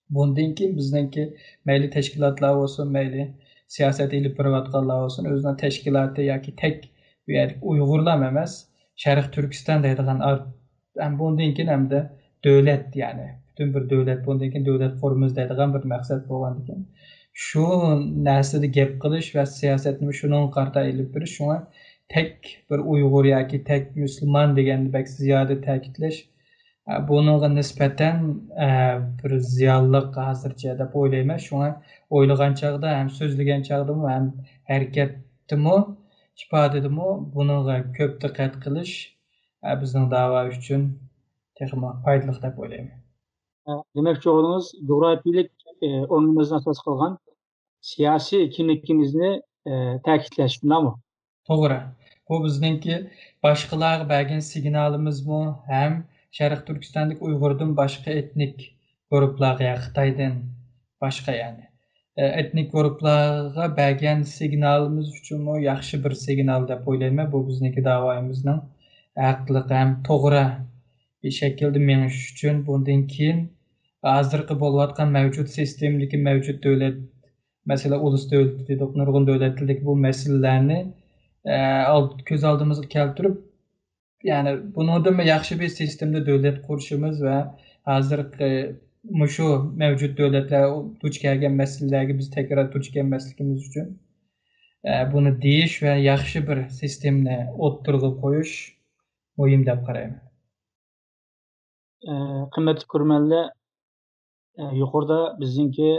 bundan keyin bizningki mayli tashkilotlar bo'lsin, mayli siyosat ilib borayotganlar bo'lsin, o'zining tashkiloti yoki tek bu yerlik Uyg'urlar emas, Sharq Turkiston deydigan ham bundan keyin hamda davlat ya'ni butun bir davlat bundan keyin davlat quramiz deydigan bir maqsad bo'lgan ekan. Shu narsada gap qilish va siyosatni shuning qarta ilib borish, shunga tek bir Uyg'ur yoki tek musulmon deganni bak ziyoda ta'kidlash bunga nisbatan bir ziyonliq hozircha deb o'ylayman. Shunga o'ylagan chog'da ham so'zlagan chog'da ham harakatdimi, ifodadimi bunga ko'p diqqat qilish bizning da'vo uchun texmo foydali deb o'ylayman. Demek çoğunuz coğrafilik onumuzdan asas kılgan siyasi kimlikimizni ta'kidlash, shundaymi? To'g'ri. Bu bizningki boshqalarga bergan signalimizmi ham Sharq Turkistonlik Uyg'urdan boshqa etnik guruhlarga, Xitoydan boshqa ya'ni etnik guruhlarga bergan signalimiz uchunmi yaxshi bir signal deb o'ylayman. Bu bizniki da'voyimizning haqli ham to'g'ri bir shaklda menish uchun bundan keyin hozirgi bo'layotgan mavjud sistemdagi mavjud davlat masalan ulus davlati dedik, nurg'un davlatlardagi bu masalalarni ko'z oldimizga keltirib ya'ni bundan yaxshi bir sistemda davlat qurishimiz va hozirgi shu mavjud davlatlar duch kelgan masalalarga biz takror duch kelmasligimiz uchun buni deyish va yaxshi bir sistemni o'ttirg'a qo'yish muhim deb qarayman. Kıymetli ko'rmanlar, yuqorida bizningki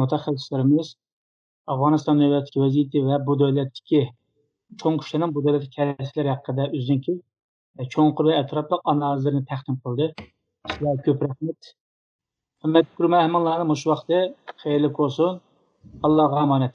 mutaxassislarimiz Afg'oniston davlatidagi vaziyati va bu davlatdagi cho'ng kuchlarning bu davlatga kelishi haqida o'ziniki cho'nqur va atrofli analizlarni taqdim qildi. Sizlarga ko'p rahmat. Hurmatli ko'rmanlar, hammalarni shu vaqtda xayrli bo'lsin. Allohga omonat.